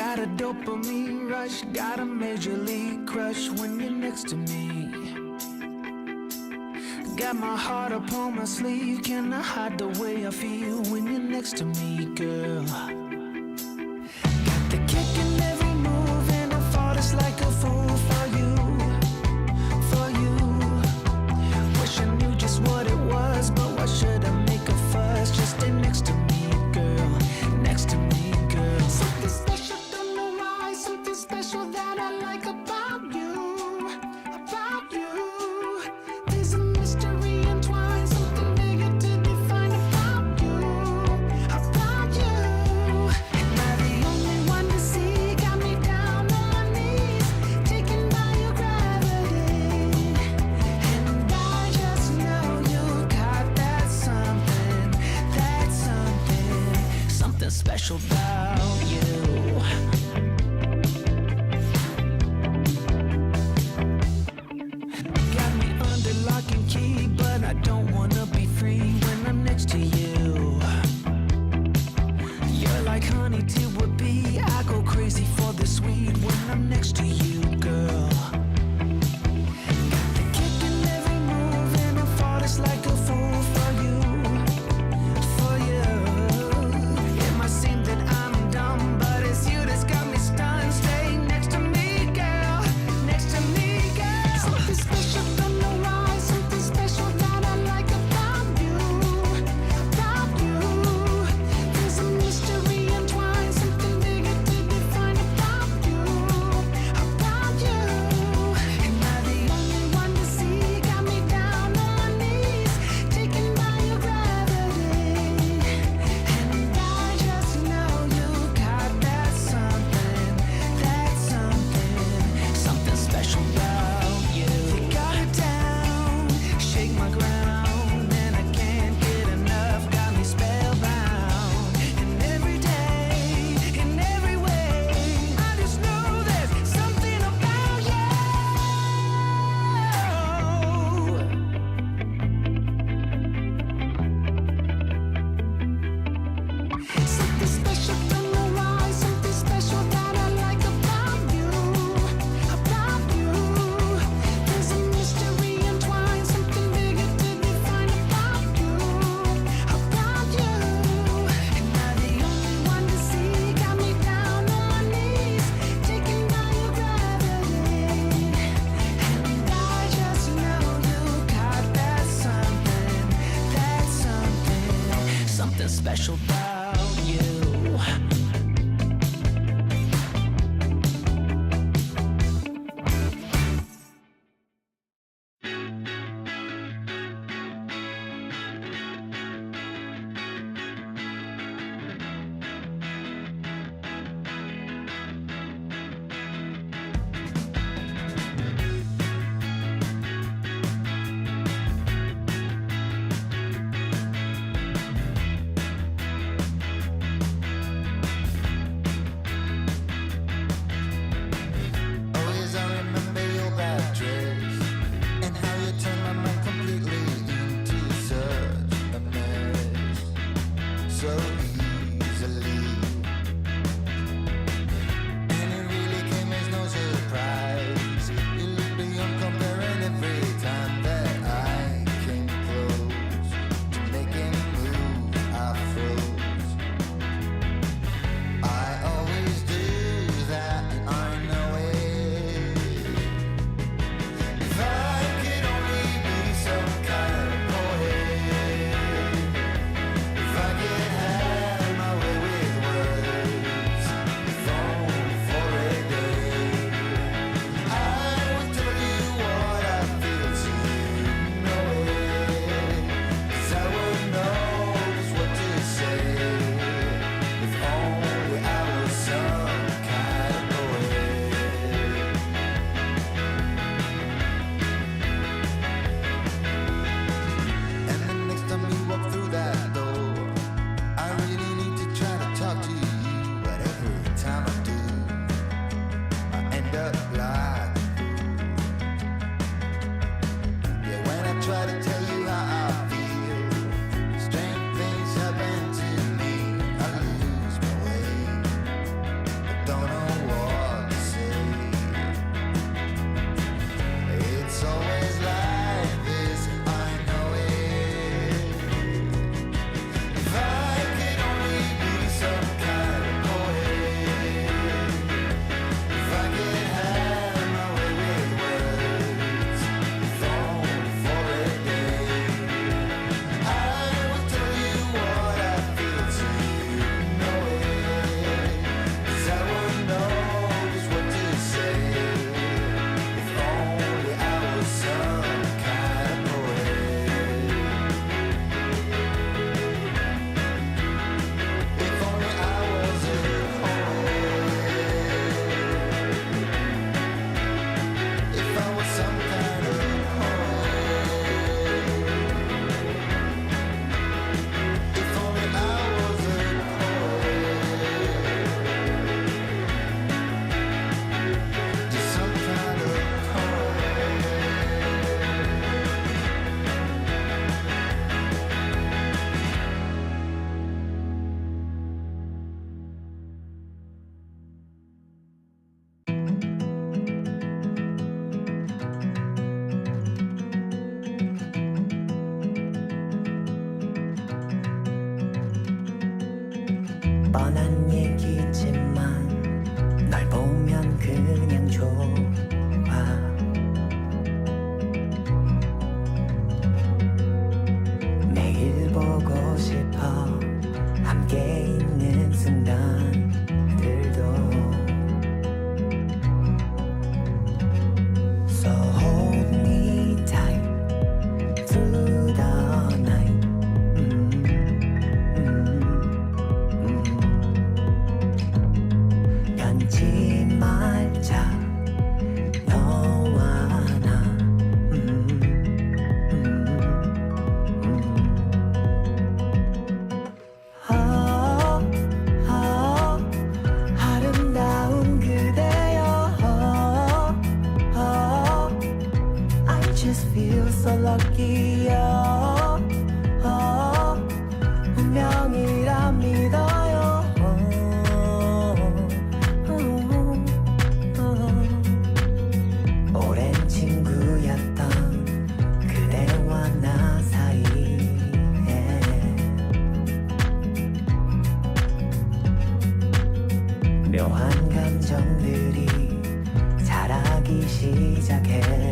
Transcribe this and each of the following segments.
got a dopamine rush, got a major league crush when you're next to me. Got my heart upon my sleeve, can I hide the way I feel when you're next to me, girl? Got the kick in every move and I fall just like a fool for you, for you. Wish I knew just what it was, but why should I make a fuss? Just stay next to me, girl, next to me, girl. Something special, don't know why, something special that I like about you, about you. There's a mystery entwined, something bigger to define about you, about you. Am I the only one to see? Got me down on my knees, taken by your gravity. And I just know you got that something, something special about you. Got me under lock and key, but I don't wanna be free when I'm next to you. You're like honey to a bee, I go crazy for the sweet when I'm next to you, girl. Got the kick in every move and I fall just like a fool for you, for you. It might seem that I'm dumb, but it's you that's got me stunned. Stay next to me, girl, next to me, girl. Something special, don't know why, something special that I like about you, about you. There's a mystery entwined, something bigger to define about you, about you. Am I the only one to see? Got me down on my knees, taken by your gravity. And I just know you got that something, something special about you. You got it down, shake my ground, and I can't get enough, got me spellbound. And every day, in every way, I just know there's something about you. Something special, don't know why, something special that I like about you, about you. There's a mystery entwined, something bigger to define about you, about you. Am I the only one to see? Got me down on my knees, taken by your gravity. And I just know you got that something special about you. just feel so lucky. 운명이라 믿어요. 오랜 친구였던 그대와 나 사이에 묘한 감정들이 자라기 시작했죠.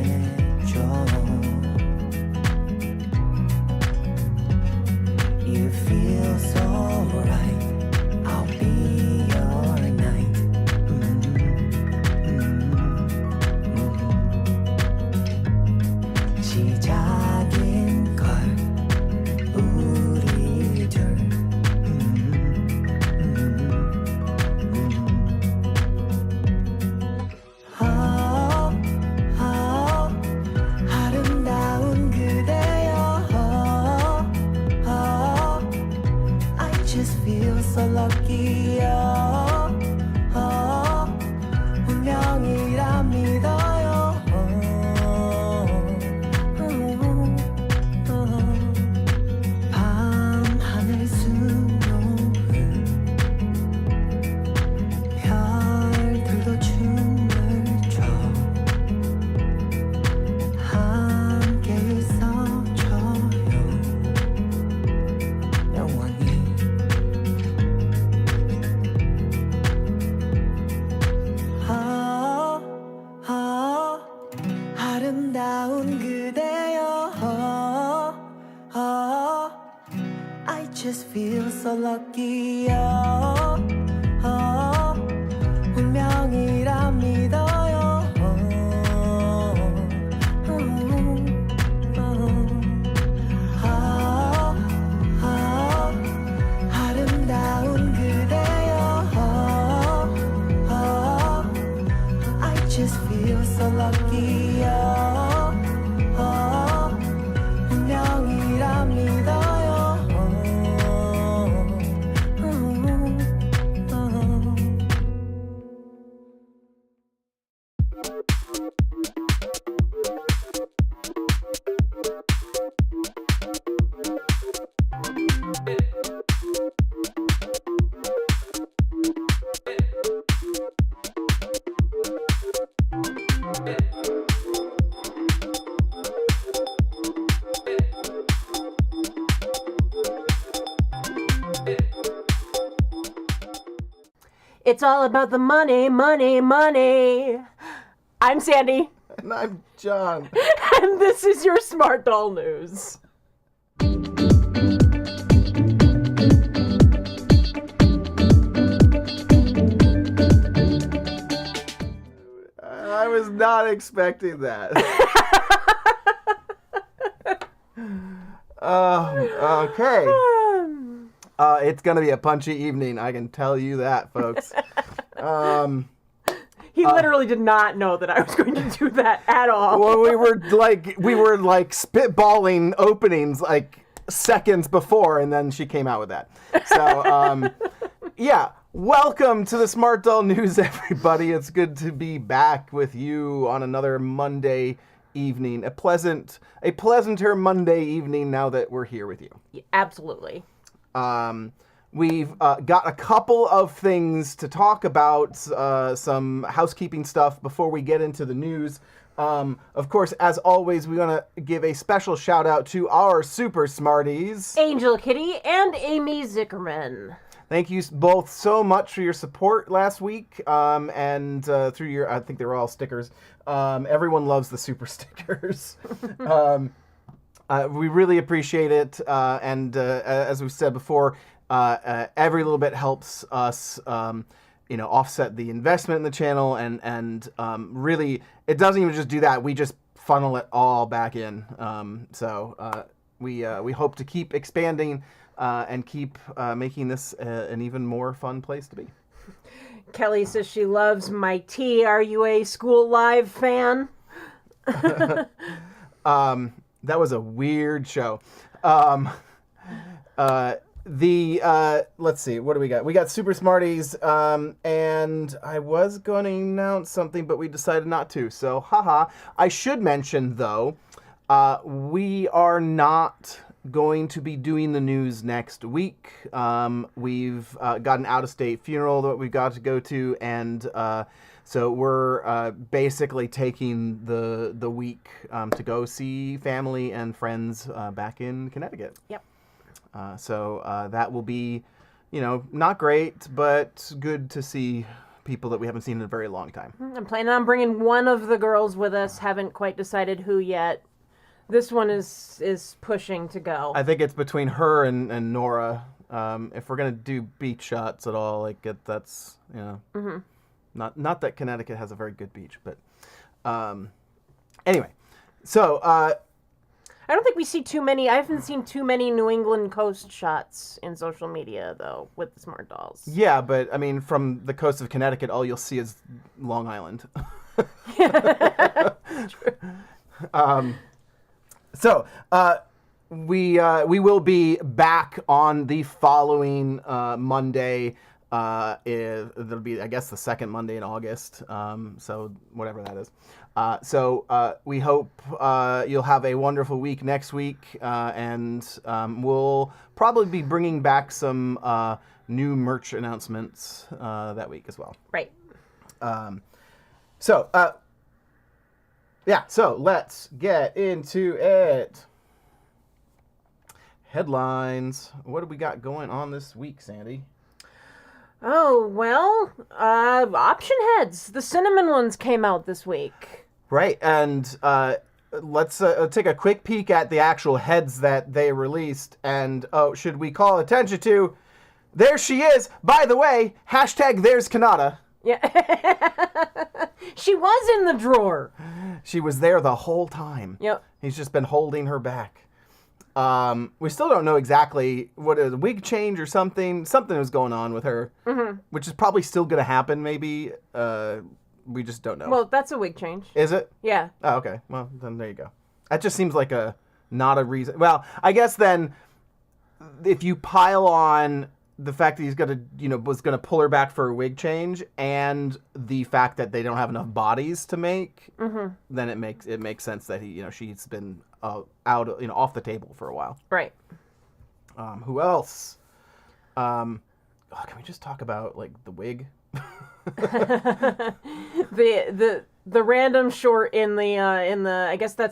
You feel so right. I'll be your night. 시작인 걸 우리 둘. 아름다운 그대여. I just feel so lucky. 운명이라 믿어요. 밤하늘 수놓은 별들도 춤을 춰 함께 있어줘요 영원히. 아름다운 그대여. I just feel so lucky. 운명이라 믿어요. 아름다운 그대여. I just feel so lucky. 운명이라 믿어요. It's all about the money, money, money. I'm Sandy. And I'm John. And this is your Smart Doll News. I was not expecting that. Okay. It's going to be a punchy evening, I can tell you that, folks. He literally did not know that I was going to do that at all. Well, we were like spitballing openings like seconds before, and then she came out with that. So, yeah. Welcome to the Smart Doll News, everybody. It's good to be back with you on another Monday evening. A pleasanter Monday evening now that we're here with you. Yeah, absolutely. We've got a couple of things to talk about, some housekeeping stuff before we get into the news. Of course, as always, we want to give a special shout out to our super smarties, Angel Kitty and Amy Zickerman. Thank you both so much for your support last week, and through your, I think they were all stickers. Everyone loves the super stickers. We really appreciate it, and as we've said before, every little bit helps us, offset the investment in the channel, and really, it doesn't even just do that. We just funnel it all back in. So we hope to keep expanding and keep making this an even more fun place to be. Kelly says she loves my tea. Are you a School Live fan? That was a weird show. Let's see, what do we got? We got Super Smarties, and I was going to announce something, but we decided not to. So, haha. I should mention, though, We are not going to be doing the news next week. We've got an out-of-state funeral that we've got to go to, and so we're basically taking the week to go see family and friends back in Connecticut. Yep. So that will be, not great, but good to see people that we haven't seen in a very long time. I'm planning on bringing one of the girls with us. Haven't quite decided who yet. This one is pushing to go. I think it's between her and Nora. If we're gonna do beach shots at all, that's not that Connecticut has a very good beach, but anyway. So I don't think we see too many. I haven't seen too many New England coast shots in social media though with the smart dolls. Yeah, but I mean, from the coast of Connecticut, all you'll see is Long Island. True. So, we will be back on the following Monday. It'll be, I guess, the second Monday in August. So whatever that is. So we hope you'll have a wonderful week next week, and we'll probably be bringing back some new merch announcements that week as well. Right. So let's get into it. Headlines. What do we got going on this week, Sandy? Oh, well, option heads. The cinnamon ones came out this week. Right, and let's take a quick peek at the actual heads that they released. And, should we call attention to... There she is! By the way, hashtag there's Kanata. Yeah. She was in the drawer. She was there the whole time. Yep. He's just been holding her back. We still don't know exactly what a wig change or something. Something was going on with her, which is probably still going to happen. Maybe we just don't know. Well, that's a wig change. Is it? Yeah. Oh, okay. Well, then there you go. That just seems like not a reason. Well, I guess then if you pile on the fact that he's gonna, was gonna pull her back for a wig change, and the fact that they don't have enough bodies to make, then it makes sense that she's been out, off the table for a while. Right. Who else? Can we just talk about the wig? the random short in the I guess that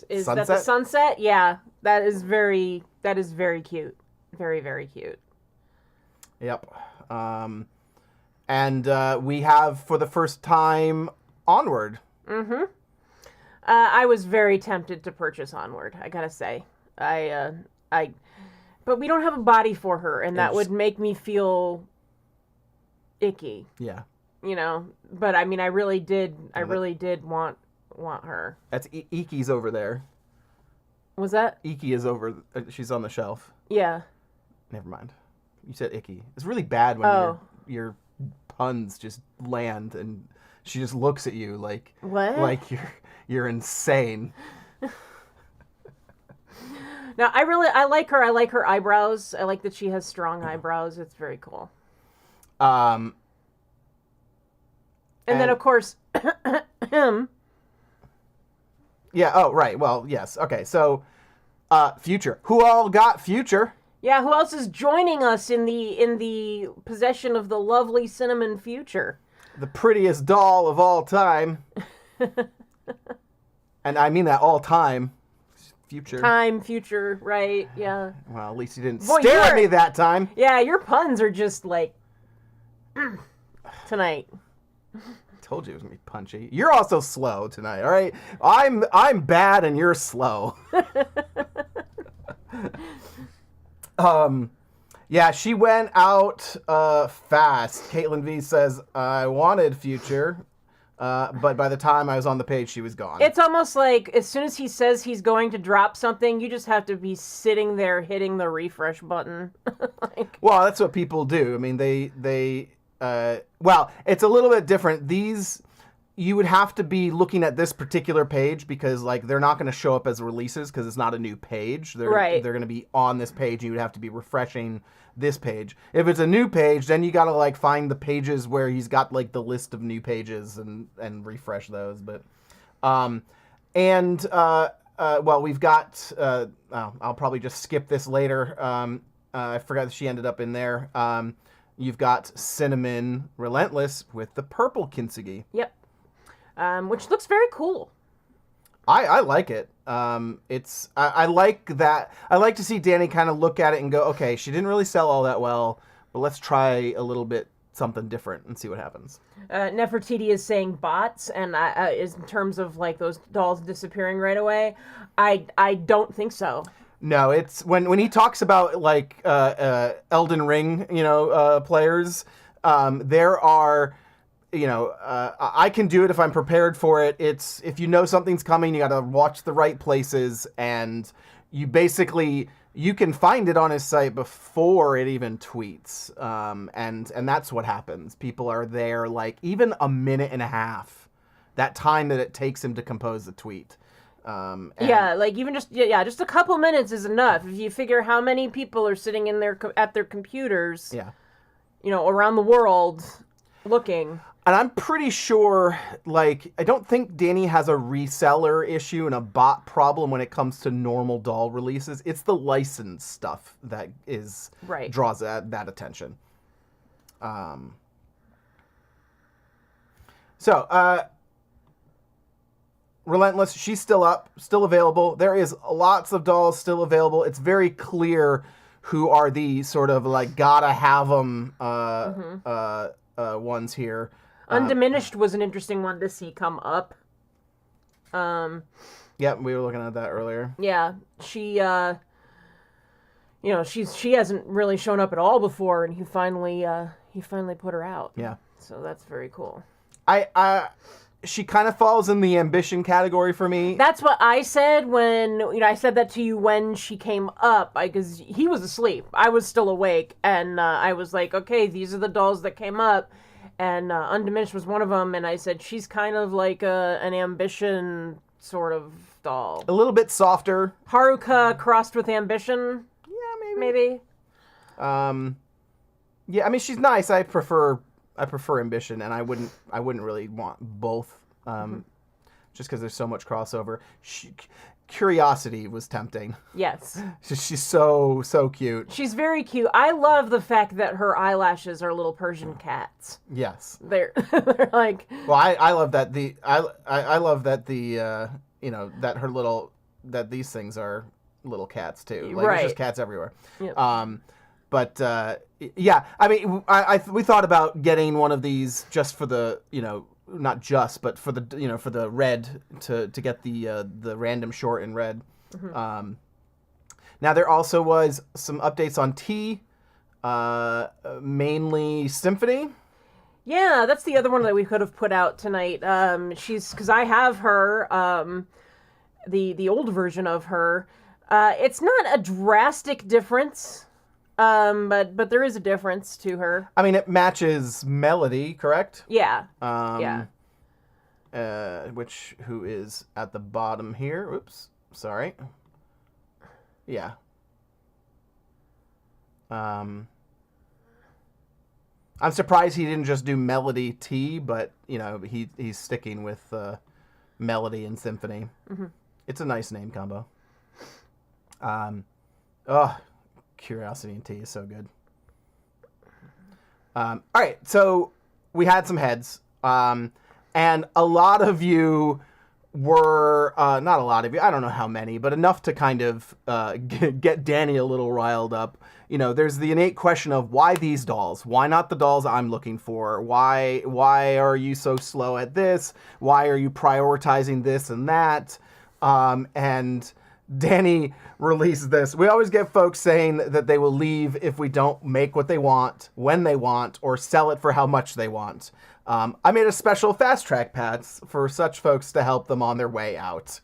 the sunset? Yeah, that is very cute. Very, very cute. Yep. And we have, for the first time, Onward. Mm-hmm. I was very tempted to purchase Onward, I gotta say. But we don't have a body for her, and that would make me feel icky. Yeah. But I mean, I really did want her. That's Iki's over there. Was that? Iki is over. She's on the shelf. Yeah. Never mind. You said icky. It's really bad when your puns just land and she just looks at you like what? Like you're insane. No, I like her. I like her eyebrows. I like that she has strong eyebrows. It's very cool. And then of course him. Yeah, oh right. Well, yes. Okay. So Future. Who all got Future? Yeah, who else is joining us in the possession of the lovely cinnamon Future? The prettiest doll of all time. And I mean that all time. Future. Time, future, right, yeah. Well, at least you didn't stare at me that time. Yeah, your puns are just tonight. Told you it was going to be punchy. You're also slow tonight, all right? I'm bad and you're slow. Yeah, she went out fast. Caitlin V says, I wanted Future, but by the time I was on the page, she was gone. It's almost like as soon as he says he's going to drop something, you just have to be sitting there hitting the refresh button. Well, that's what people do. I mean, well, it's a little bit different. You would have to be looking at this particular page because, they're not going to show up as releases because it's not a new page. They're going to be on this page, and you would have to be refreshing this page. If it's a new page, then you got to, find the pages where he's got, the list of new pages and refresh those. But, well, we've got, I'll probably just skip this later. I forgot that she ended up in there. You've got Cinnamon Relentless with the purple kintsugi. Yep. Which looks very cool. I like it. I like that. I like to see Danny kind of look at it and go, okay, she didn't really sell all that well, but let's try a little bit something different and see what happens. Nefertiti is saying bots, and is in terms of like those dolls disappearing right away. I don't think so. No, it's when he talks about like Elden Ring, players. There are, I can do it if I'm prepared for it. It's if you know something's coming, you got to watch the right places, and you can find it on his site before it even tweets, and that's what happens. People are there like even a minute and a half, that time that it takes him to compose the tweet. Like even just a couple minutes is enough. If you figure how many people are sitting in at their computers, around the world looking. And I'm pretty sure, like, I don't think Danny has a reseller issue and a bot problem when it comes to normal doll releases. It's the license stuff that draws that attention. Relentless, she's still up, still available. There is lots of dolls still available. It's very clear who are the sort of like gotta have them ones here. Undiminished was an interesting one to see come up. Yep, we were looking at that earlier. Yeah, she she hasn't really shown up at all before, and he finally put her out. Yeah, so that's very cool. She kind of falls in the ambition category for me. That's what I said when, I said that to you when she came up, because he was asleep. I was still awake, and I was like, okay, these are the dolls that came up, and Undiminished was one of them, and I said, she's kind of like an ambition sort of doll. A little bit softer. Haruka crossed with ambition? Yeah, Maybe. Yeah, I mean, she's nice. I prefer ambition, and I wouldn't really want both, just because there's so much crossover. Curiosity was tempting. Yes. She's so cute. She's very cute. I love the fact that her eyelashes are little Persian cats. Yes. They're like. Well, I love that I love that that her little that these things are little cats too. Like, right. There's just cats everywhere. Yep. But yeah, I mean, we thought about getting one of these just for the, not just, but for the, for the red to get the random short in red. Mm-hmm. Now there also was some updates on T, mainly Symphony. Yeah, that's the other one that we could have put out tonight. Because I have her, the old version of her. It's not a drastic difference. But there is a difference to her. I mean, it matches Melody, correct? Yeah. Yeah. Who is at the bottom here? Oops, sorry. Yeah. I'm surprised he didn't just do Melody T, but he's sticking with Melody and Symphony. Mm-hmm. It's a nice name combo. Curiosity and T is so good. All right, so we had some heads, and a lot of you were, not a lot of you, I don't know how many, but enough to kind of get Danny a little riled up. There's the innate question of why these dolls? Why not the dolls I'm looking for? Why are you so slow at this? Why are you prioritizing this and that? And Danny released this. We always get folks saying that they will leave if we don't make what they want, when they want, or sell it for how much they want. I made a special fast track pass for such folks to help them on their way out.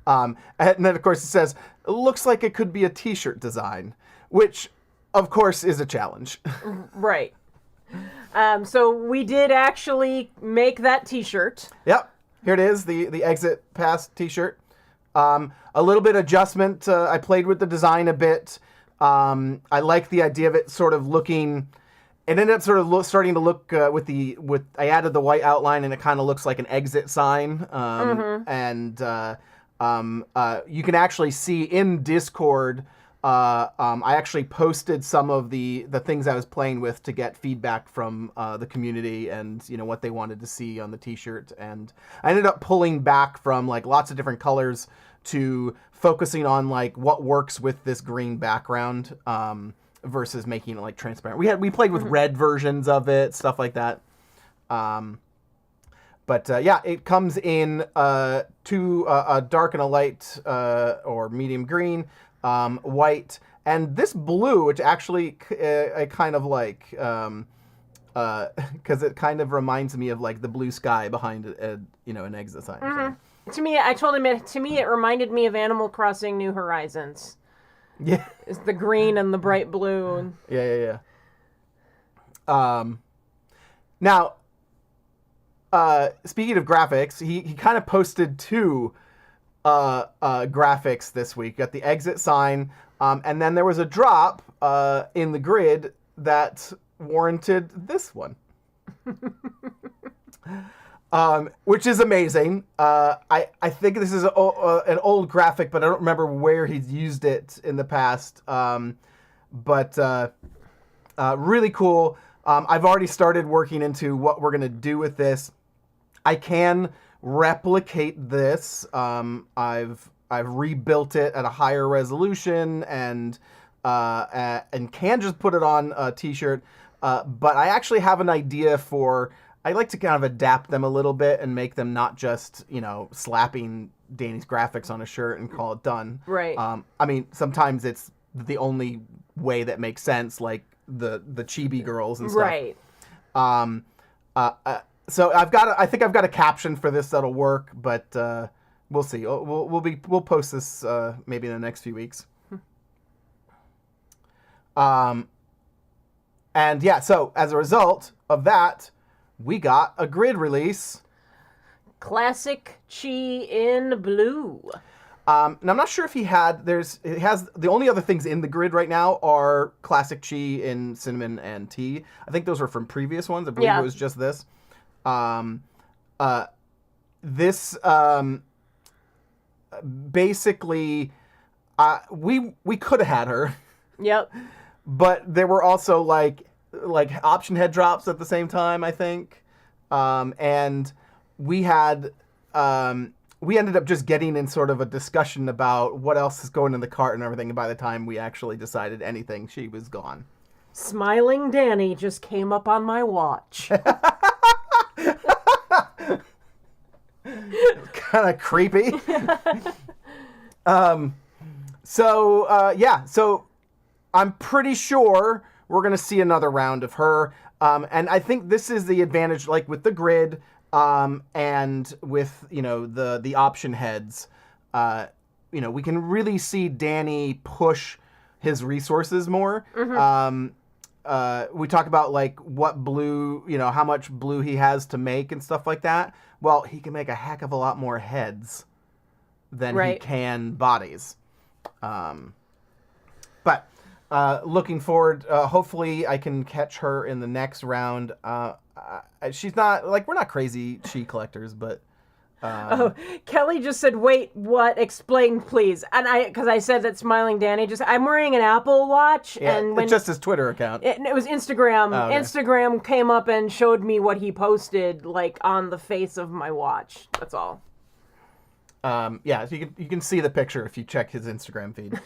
And then, of course, it says, looks like it could be a t-shirt design, which, of course, is a challenge. Right. So we did actually make that t-shirt. Yep. Here it is, the exit pass t-shirt. A little bit adjustment. I played with the design a bit. I like the idea of it sort of looking. It ended up sort of starting to look I added the white outline, and it kind of looks like an exit sign. And You can actually see in Discord. I actually posted some of the things I was playing with to get feedback from the community and what they wanted to see on the t-shirt, and I ended up pulling back from like lots of different colors to focusing on like what works with this green background versus making it like transparent. We played with red versions of it, stuff like that. But yeah, it comes in two a dark and a light or medium green. White, and this blue, which actually I kind of like, because it kind of reminds me of like the blue sky behind an exit sign. Mm-hmm. To me, I told him it reminded me of Animal Crossing New Horizons. Yeah, it's the green and the bright blue. Yeah. Now, speaking of graphics, he kind of posted two graphics this week. Got the exit sign, and then there was a drop in the grid that warranted this one, which is amazing. I think this is an old graphic, but I don't remember where he's used it in the past. But really cool. I've already started working into what we're gonna do with this. I can replicate this. I've rebuilt it at a higher resolution and can just put it on a t-shirt. But I actually have an idea I like to kind of adapt them a little bit and make them not just, slapping Danny's graphics on a shirt and call it done. Right. I mean, sometimes it's the only way that makes sense, like the chibi girls and stuff. Right. So I think I've got a caption for this that'll work, but we'll see. We'll post this maybe in the next few weeks. And yeah, so as a result of that, we got a grid release. Classic Chi in blue. And I'm not sure if it has the only other things in the grid right now are Classic Chi in cinnamon and tea. I think those were from previous ones. I believe it was just this. This basically we could have had her. Yep. But there were also like option head drops at the same time, I think. And we ended up just getting in sort of a discussion about what else is going in the cart and everything, and by the time we actually decided anything, she was gone. Smiling Danny just came up on my watch. Kind of creepy. So I'm pretty sure we're gonna see another round of her, and I think this is the advantage, like with the grid, and with the option heads. We can really see Danny push his resources more. Mm-hmm. We talk about like what blue, how much blue he has to make and stuff like that. Well, he can make a heck of a lot more heads than he can bodies. But looking forward, hopefully I can catch her in the next round. She's not, like, we're not crazy Chi collectors, but... Kelly just said, wait, what? Explain, please. And because I said that Smiling Danny I'm wearing an Apple Watch. Yeah, and when it's just his Twitter account. It was Instagram. Oh, okay. Instagram came up and showed me what he posted, like, on the face of my watch. That's all. Yeah, so you can see the picture if you check his Instagram feed.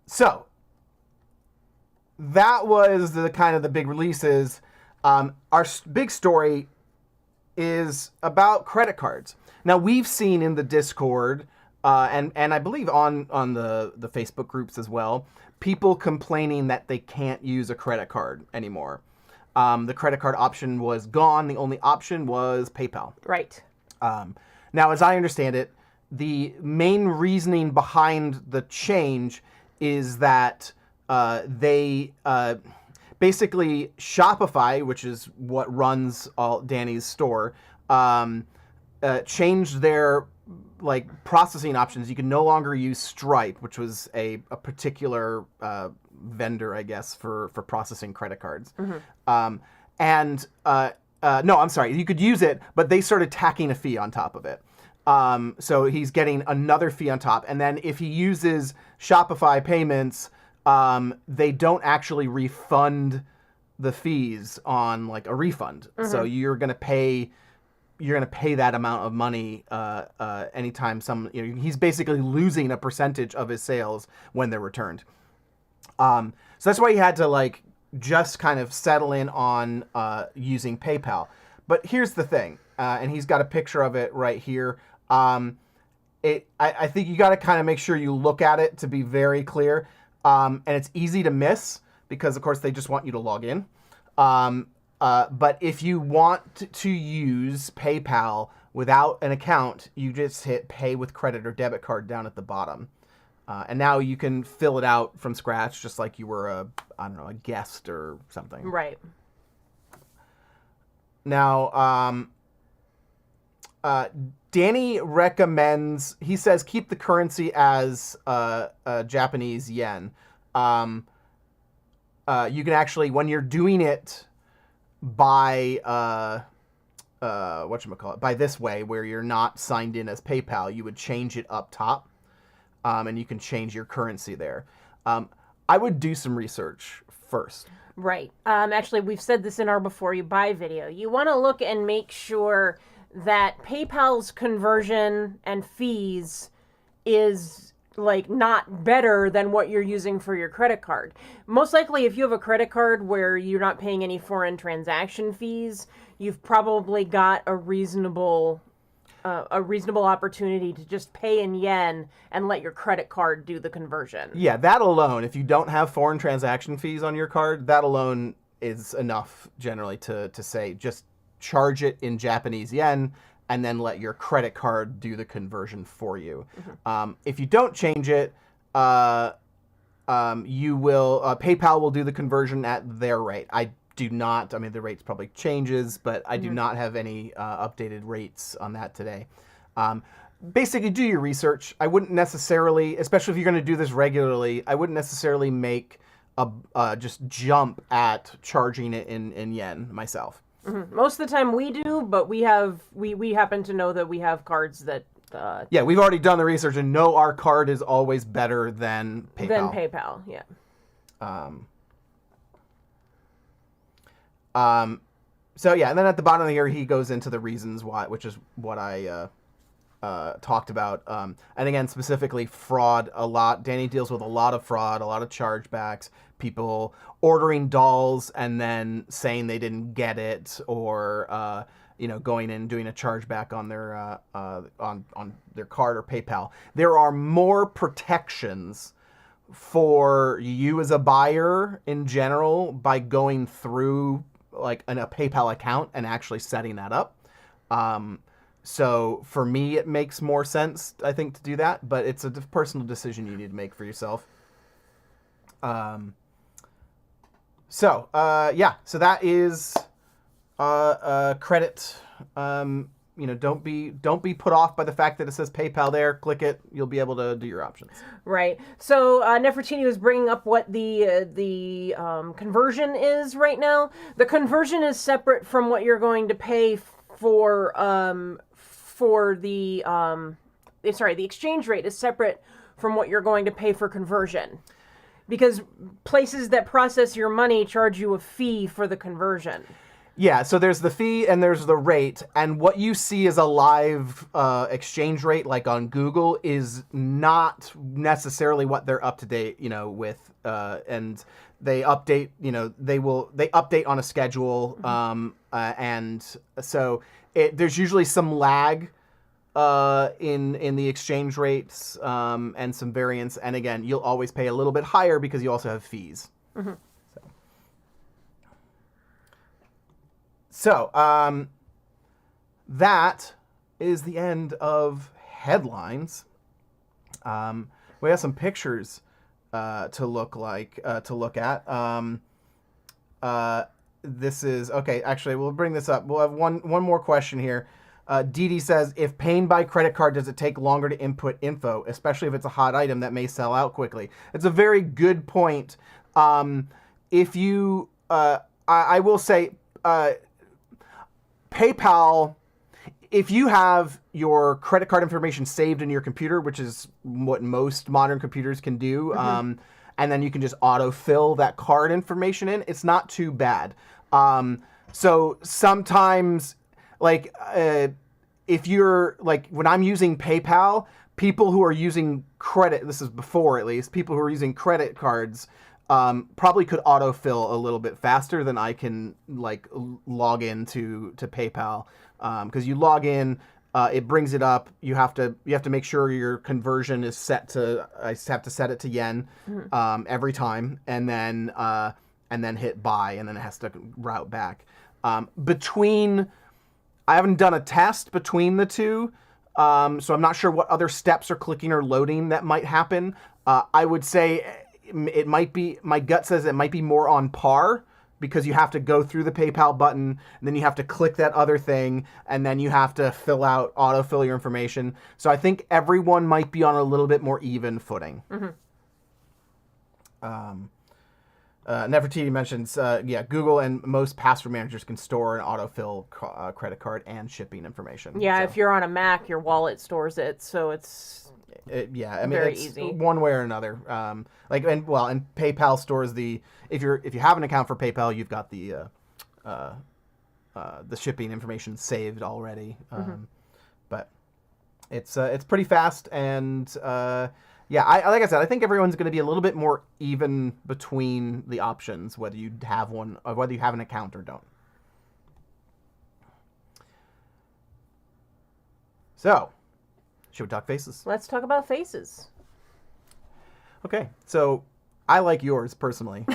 So that was the kind of the big releases. Our big story is about credit cards. Now, we've seen in the Discord, and I believe on the Facebook groups as well, people complaining that they can't use a credit card anymore. The credit card option was gone. The only option was PayPal. Right. Now, as I understand it, the main reasoning behind the change is that they basically Shopify, which is what runs all Danny's store, changed their processing options. You can no longer use Stripe, which was a particular vendor, I guess, for processing credit cards. Mm-hmm. No, I'm sorry. You could use it, but they started tacking a fee on top of it. So he's getting another fee on top. And then if he uses Shopify payments, they don't actually refund the fees on like a refund. So you're going to pay that amount of money anytime he's basically losing a percentage of his sales when they're returned. So that's why he had to like just kind of settle in on using PayPal. But here's the thing, and he's got a picture of it right here. I think you got to kind of make sure you look at it to be very clear. And it's easy to miss because, of course, they just want you to log in. But if you want to use PayPal without an account, you just hit pay with credit or debit card down at the bottom. And now you can fill it out from scratch, just like you were a guest or something. Right. Now, Danny recommends, he says, keep the currency as Japanese yen. You can actually, when you're doing it by, by this way, where you're not signed in as PayPal, you would change it up top. And you can change your currency there. I would do some research first. Right. Actually, we've said this in our Before You Buy video. You want to look and make sure that PayPal's conversion and fees is like not better than what you're using for your credit card. Most likely, if you have a credit card where you're not paying any foreign transaction fees, you've probably got a reasonable opportunity to just pay in yen and let your credit card do the conversion. Yeah, that alone, if you don't have foreign transaction fees on your card, that alone is enough generally to say just charge it in Japanese yen and then let your credit card do the conversion for you. If you don't change it, PayPal will do the conversion at their rate. The rates probably changes, but I do not have any updated rates on that today. Basically, do your research. I wouldn't necessarily, especially if you're going to do this regularly, I wouldn't necessarily make just jump at charging it in yen myself. Most of the time we do, but we happen to know that we have cards that... yeah, we've already done the research and know our card is always better than PayPal. Yeah. So yeah, and then at the bottom of here, he goes into the reasons why, which is what I talked about. And again, specifically fraud a lot. Danny deals with a lot of fraud, a lot of chargebacks, people ordering dolls and then saying they didn't get it, or going in and doing a chargeback on their on their card or PayPal. There are more protections for you as a buyer in general by going through like a PayPal account and actually setting that up. So for me, it makes more sense, I think, to do that, but it's a personal decision you need to make for yourself. So that is credit. Don't be put off by the fact that it says PayPal there. Click it. You'll be able to do your options. Right. So Nefertiti was bringing up what the conversion is right now. The conversion is separate from what you're going to pay for the exchange rate is separate from what you're going to pay for conversion, because places that process your money charge you a fee for the conversion. Yeah, so there's the fee and there's the rate, and what you see as a live exchange rate, like on Google, is not necessarily what they're up to date, with, and they update, they update on a schedule, and so there's usually some lag in the exchange rates and some variance, and again, you'll always pay a little bit higher because you also have fees. Mm-hmm. So, that is the end of headlines. We have some pictures to look at. This is okay. Actually, we'll bring this up. We'll have one more question here. Dee Dee says, if paying by credit card, does it take longer to input info, especially if it's a hot item that may sell out quickly? It's a very good point. If you, I will say, PayPal, if you have your credit card information saved in your computer, which is what most modern computers can do, and then you can just autofill that card information in, it's not too bad. So sometimes, like, if you're, like, when I'm using PayPal, people who are using credit, this is before at least, people who are using credit cards probably could autofill a little bit faster than I can, like, log into PayPal. Because you log in, it brings it up. You have to make sure your conversion is set to. I have to set it to yen every time, and then hit buy, and then it has to route back. I haven't done a test between the two, so I'm not sure what other steps or clicking or loading that might happen. I would say it might be. My gut says it might be more on par, because you have to go through the PayPal button, and then you have to click that other thing, and then you have to autofill your information. So I think everyone might be on a little bit more even footing. Nefertiti mentions, Google and most password managers can store and autofill credit card and shipping information. Yeah, so. If you're on a Mac, your wallet stores it, so it's very it's easy. One way or another. And PayPal stores if you have an account for PayPal, you've got the shipping information saved already. But it's pretty fast, and like I said, I think everyone's going to be a little bit more even between the options, whether you have one or whether you have an account or don't. So, should we talk faces? Let's talk about faces. Okay, so I like yours personally.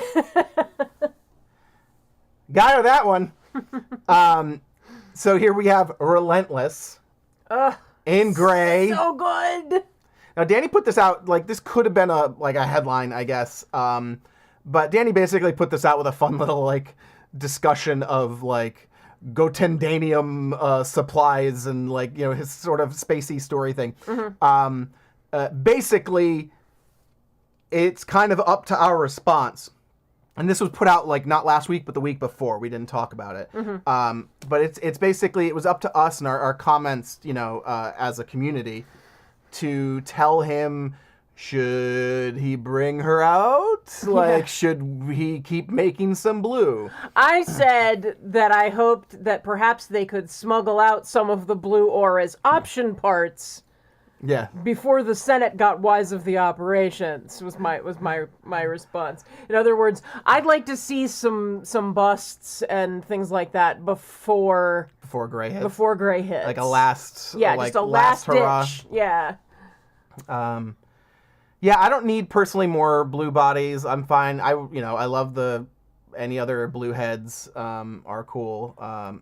Got her that one. So here we have Relentless in gray. So good. Now, Danny put this out, like, this could have been a headline, I guess. But Danny basically put this out with a fun little, like, discussion of, like, Gotendanium supplies and, like, you know, his sort of spacey story thing. Basically, it's kind of up to our response. And this was put out, like, not last week, but the week before. We didn't talk about it. But it's basically, it was up to us and our comments, you know, as a community, to tell him, should he bring her out? Like, should he keep making some blue? I said that I hoped that perhaps they could smuggle out some of the blue ore as option parts. Yeah. Before the Senate got wise of the operations, was my response. In other words, I'd like to see some busts and things like that before Gray hits. Before Gray hits. Like a last. Yeah, like just a last hurrah. ditch. Yeah. Yeah, I don't need personally more blue bodies. I'm fine. I love any other blue heads are cool.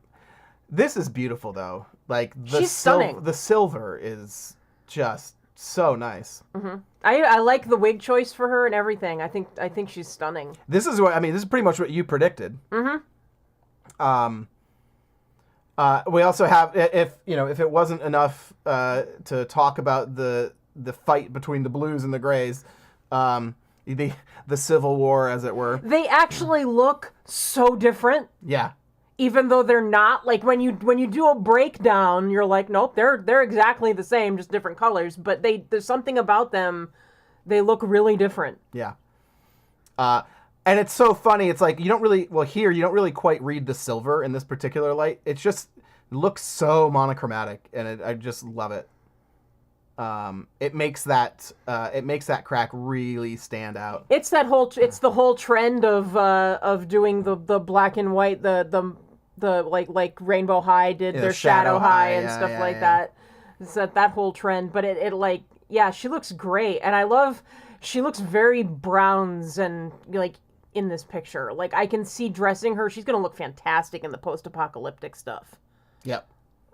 This is beautiful though. Like she's stunning. The silver is just so nice. I like the wig choice for her and everything. I think she's stunning. This is pretty much what you predicted. We also have, if it wasn't enough to talk about the fight between the blues and the grays, the Civil War, as it were. They actually look so different. Yeah. Even though they're not, like, when you do a breakdown, you're like, nope, they're exactly the same, just different colors. But there's something about them, they look really different. Yeah. And it's so funny. It's like you don't really quite read the silver in this particular light. It looks so monochromatic, and I just love it. It makes that crack really stand out. It's the whole trend of doing the black and white, the like Rainbow High did their Shadow High and stuff like that. It's that whole trend, but it like, yeah, she looks great, and she looks very Browns and like in this picture. Like I can see dressing her, she's gonna look fantastic in the post-apocalyptic stuff. Yep.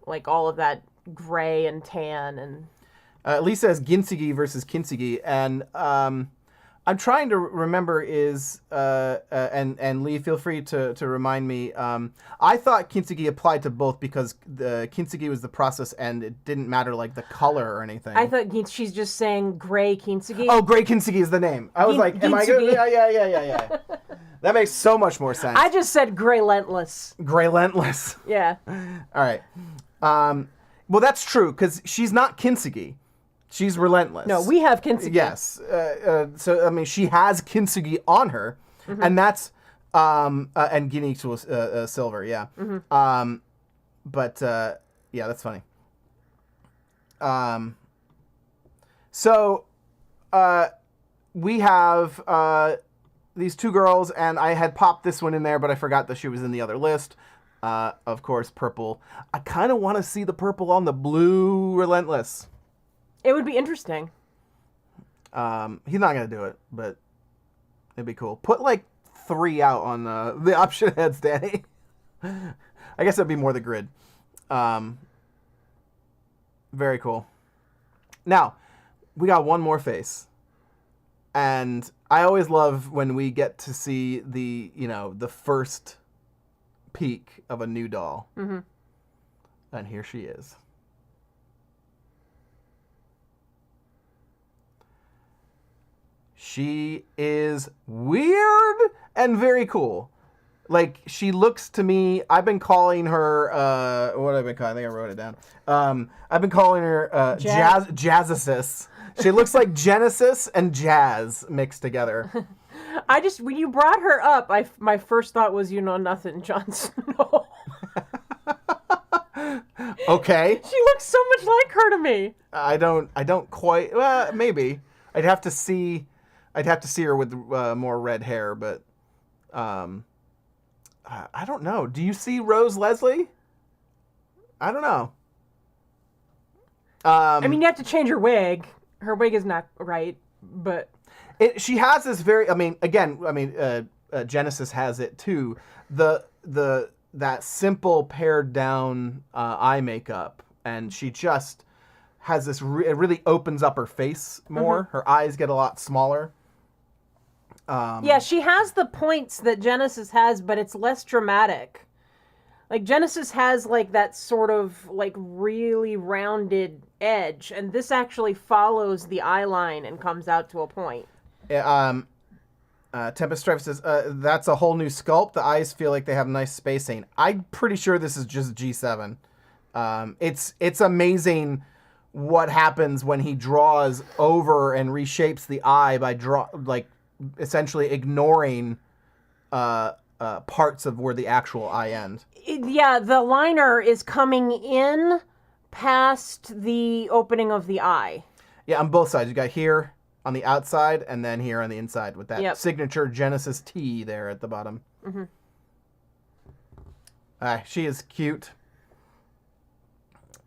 Like all of that gray and tan and. Lisa says Ginsugi versus Kintsugi, and I'm trying to remember and Lee, feel free to remind me. I thought Kintsugi applied to both because the Kintsugi was the process and it didn't matter like the color or anything. I thought she's just saying gray Kintsugi. Oh, gray Kintsugi is the name. I was like, am I good? Yeah. That makes so much more sense. I just said Grey-lentless. Grey-lentless. Yeah. All right. Well, that's true, because she's not Kintsugi. She's relentless. No, we have Kintsugi. Yes. So, I mean, she has Kintsugi on her, and that's, and Gin equals silver, yeah. But, yeah, that's funny. So, we have these two girls, and I had popped this one in there, but I forgot that she was in the other list. Of course, purple. I kind of want to see the purple on the blue Relentless. It would be interesting. He's not going to do it, but it'd be cool. Put like 3 out on the option heads, Danny. I guess that'd be more the grid. Very cool. Now, we got one more face. And I always love when we get to see the first peak of a new doll. Mm-hmm. And here she is. She is weird and very cool. Like, she looks to me, I've been calling her, what have I been calling? I think I wrote it down. I've been calling her Jazzasis. She looks like Genesis and Jazz mixed together. When you brought her up, my first thought was, you know nothing, Jon Snow. Okay. She looks so much like her to me. I don't quite, well, maybe. I'd have to see her with more red hair, but I don't know. Do you see Rose Leslie? I don't know. I mean, you have to change her wig. Her wig is not right, but she has this very. Genesis has it too. That simple pared down eye makeup, and she just has this. It really opens up her face more. Mm-hmm. Her eyes get a lot smaller. Yeah, she has the points that Genesis has, but it's less dramatic. Like, Genesis has, like, that sort of, like, really rounded edge, and this actually follows the eye line and comes out to a point. Tempest Strife says, that's a whole new sculpt. The eyes feel like they have nice spacing. I'm pretty sure this is just G7. It's amazing what happens when he draws over and reshapes the eye by essentially ignoring parts of where the actual eye ends. Yeah, the liner is coming in past the opening of the eye. Yeah, on both sides. You got here on the outside and then here on the inside with that signature Genesis T there at the bottom. Mm-hmm. She is cute.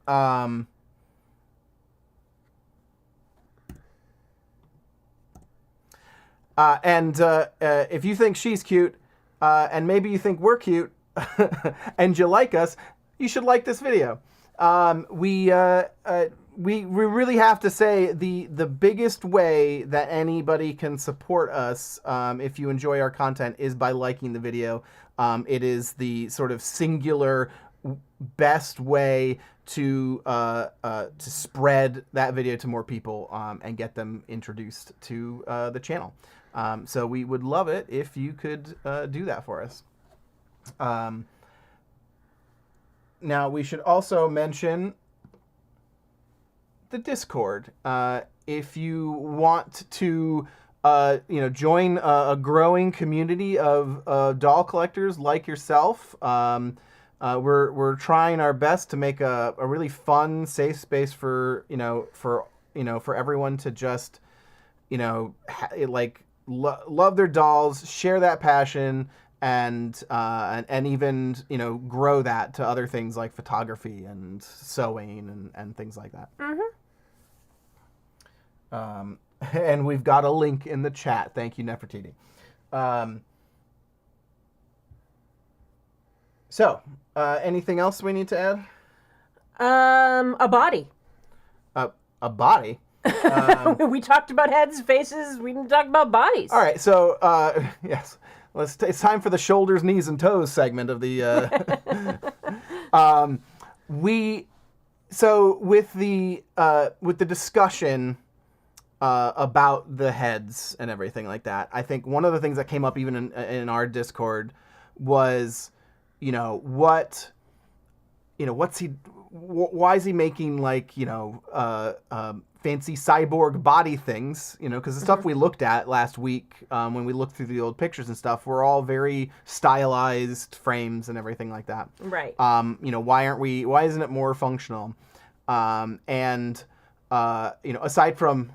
If you think she's cute, and maybe you think we're cute, and you like us, you should like this video. We really have to say the biggest way that anybody can support us, if you enjoy our content, is by liking the video. It is the sort of singular best way to spread that video to more people and get them introduced to the channel. So we would love it if you could do that for us. Now, we should also mention the Discord. If you want to join a growing community of doll collectors like yourself, we're trying our best to make a really fun, safe space for everyone to just love their dolls, share that passion, and even grow that to other things like photography and sewing and things like that. Mm-hmm. And we've got a link in the chat. Thank you, Nefertiti. So, anything else we need to add? A body. A body? We talked about heads, faces. We didn't talk about bodies. All right, so yes, it's time for the shoulders, knees, and toes segment of the. With the discussion about the heads and everything like that, I think one of the things that came up even in our Discord was, what's he? why is he making like, fancy cyborg body things, because the stuff we looked at last week when we looked through the old pictures and stuff were all very stylized frames and everything like that. Right. Why isn't it more functional? Aside from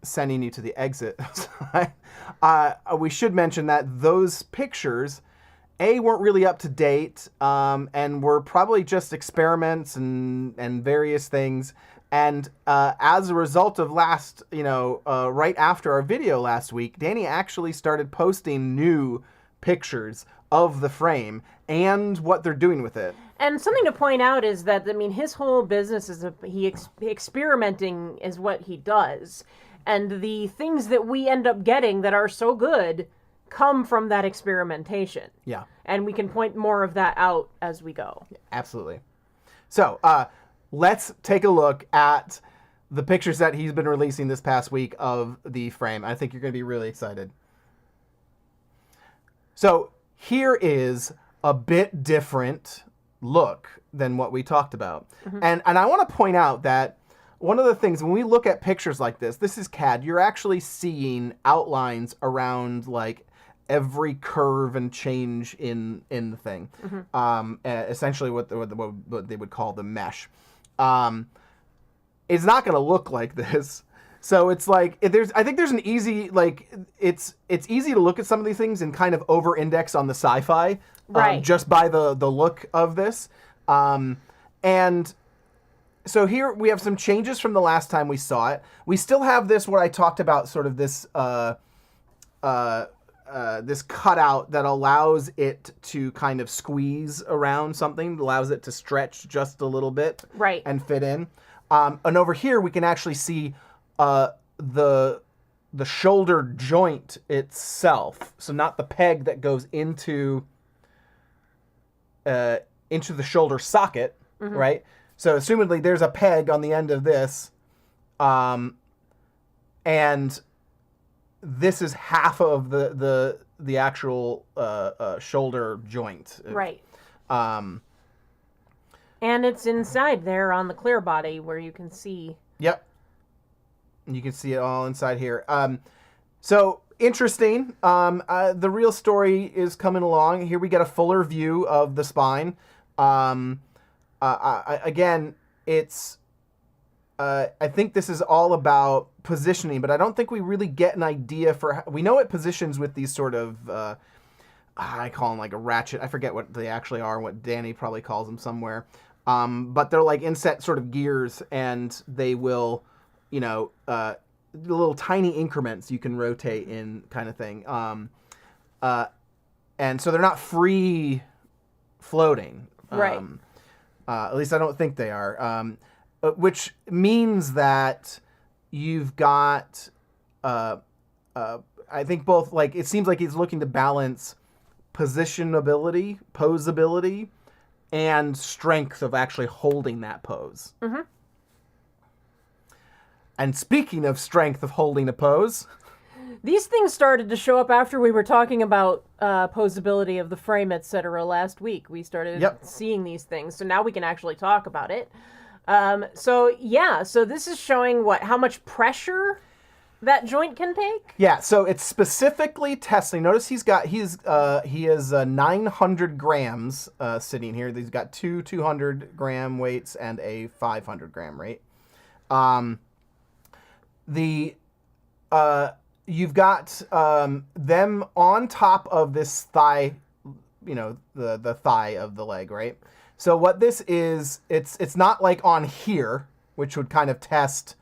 sending you to the exit, we should mention that those pictures, weren't really up to date, and were probably just experiments and various things. And as a result of right after our video last week, Danny actually started posting new pictures of the frame and what they're doing with it. And something to point out is that, his whole business is experimenting is what he does. And the things that we end up getting that are so good come from that experimentation. Yeah. And we can point more of that out as we go. Absolutely. So, let's take a look at the pictures that he's been releasing this past week of the frame. I think you're going to be really excited. So, here is a bit different look than what we talked about. Mm-hmm. And I want to point out that one of the things, when we look at pictures like this is CAD, you're actually seeing outlines around like every curve and change in the thing. Mm-hmm. Essentially what they would call the mesh. It's not going to look like this. So it's like, I think there's an easy, like, it's easy to look at some of these things and kind of over-index on the sci-fi. Right. Just by the look of this. And so here we have some changes from the last time we saw it. We still have this, what I talked about, sort of this this cutout that allows it to kind of squeeze around something, allows it to stretch just a little bit, right, and fit in. And over here we can actually see the shoulder joint itself. So not the peg that goes into the shoulder socket, mm-hmm. right? So assumedly there's a peg on the end of this, and this is half of the actual shoulder joint. Right. And it's inside there on the clear body where you can see. Yep. You can see it all inside here. So interesting. The real story is coming along. Here we get a fuller view of the spine. Again, it's. I think this is all about positioning, but I don't think we really get an idea for how, we know it positions with these sort of, I call them like a ratchet. I forget what they actually are, what Danny probably calls them somewhere. But they're like inset sort of gears, and they will, little tiny increments you can rotate in, kind of thing. And so they're not free floating. Right. At least I don't think they are. Which means that you've got, I think both, like, it seems like he's looking to balance positionability, posability, and strength of actually holding that pose. Mm-hmm. And speaking of strength of holding a pose, these things started to show up after we were talking about posability of the frame, etc. last week. We started seeing these things, so now we can actually talk about it. So this is showing how much pressure that joint can take? Yeah, so it's specifically testing. Notice he has 900 grams sitting here. He's got two 200-gram weights and a 500-gram weight. You've got them on top of this thigh, the thigh of the leg, right? So what this is, it's not like on here, which would kind of test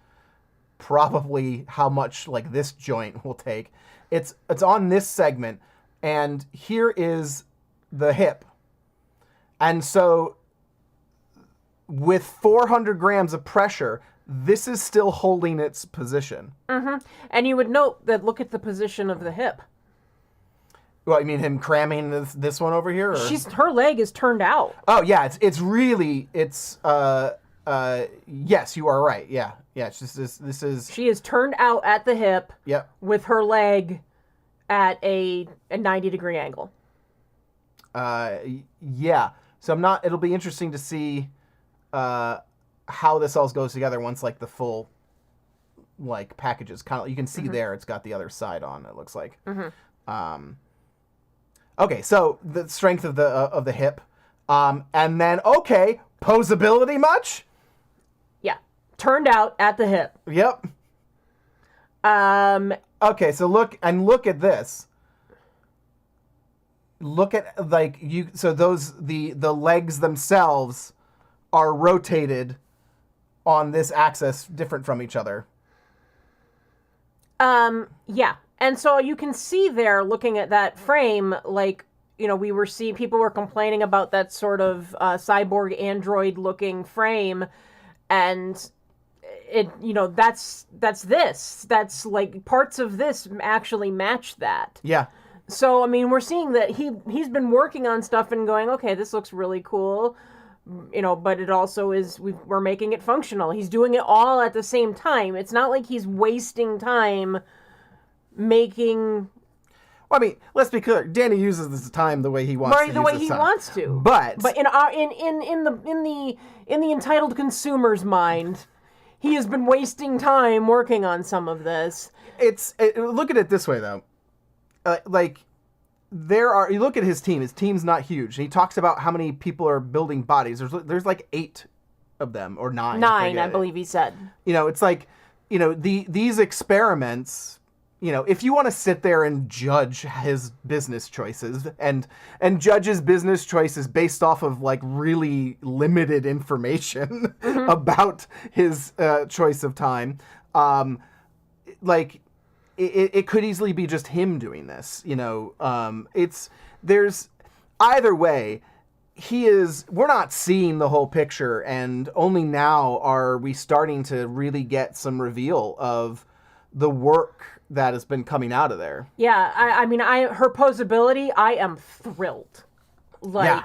probably how much like this joint will take. It's on this segment, and here is the hip. And so with 400 grams of pressure, this is still holding its position. Mm-hmm. And you would note that, look at the position of the hip. Well, you mean him cramming this one over here? Or? Her leg is turned out. Oh yeah, it's really yes, you are right. Yeah. It's just this is. She is turned out at the hip. Yep. With her leg at a 90-degree angle. Yeah. So it'll be interesting to see how this all goes together once like the full like package is kind of, you can see there it's got the other side on, it looks like. Okay, so the strength of the hip, and then posability much? Yeah, turned out at the hip. Yep. Okay, so look at this. Look at like so those the legs themselves are rotated on this axis different from each other. Yeah. And so you can see there, looking at that frame, like, you know, people were complaining about that sort of cyborg android looking frame, and it, you know, that's like parts of this actually match that. Yeah. So, I mean, we're seeing that he's been working on stuff and going, okay, this looks really cool, you know, but it also is, we're making it functional. He's doing it all at the same time. It's not like he's wasting time making... Well, I mean, let's be clear. Danny uses this time the way he wants to use the way this he time. wants to. But in the entitled consumer's mind, he has been wasting time working on some of this. Look at it this way though. Like you look at his team. His team's not huge. He talks about how many people are building bodies. There's like 8 of them or 9. 9, I believe he said. You know, it's like, you know, these experiments. You know, if you want to sit there and judge his business choices and judge his business choices based off of like really limited information about his choice of time, like it could easily be just him doing this. You know, there's either way. We're not seeing the whole picture, and only now are we starting to really get some reveal of the work that has been coming out of there. Yeah, I mean, her posability, I am thrilled. Like, yeah.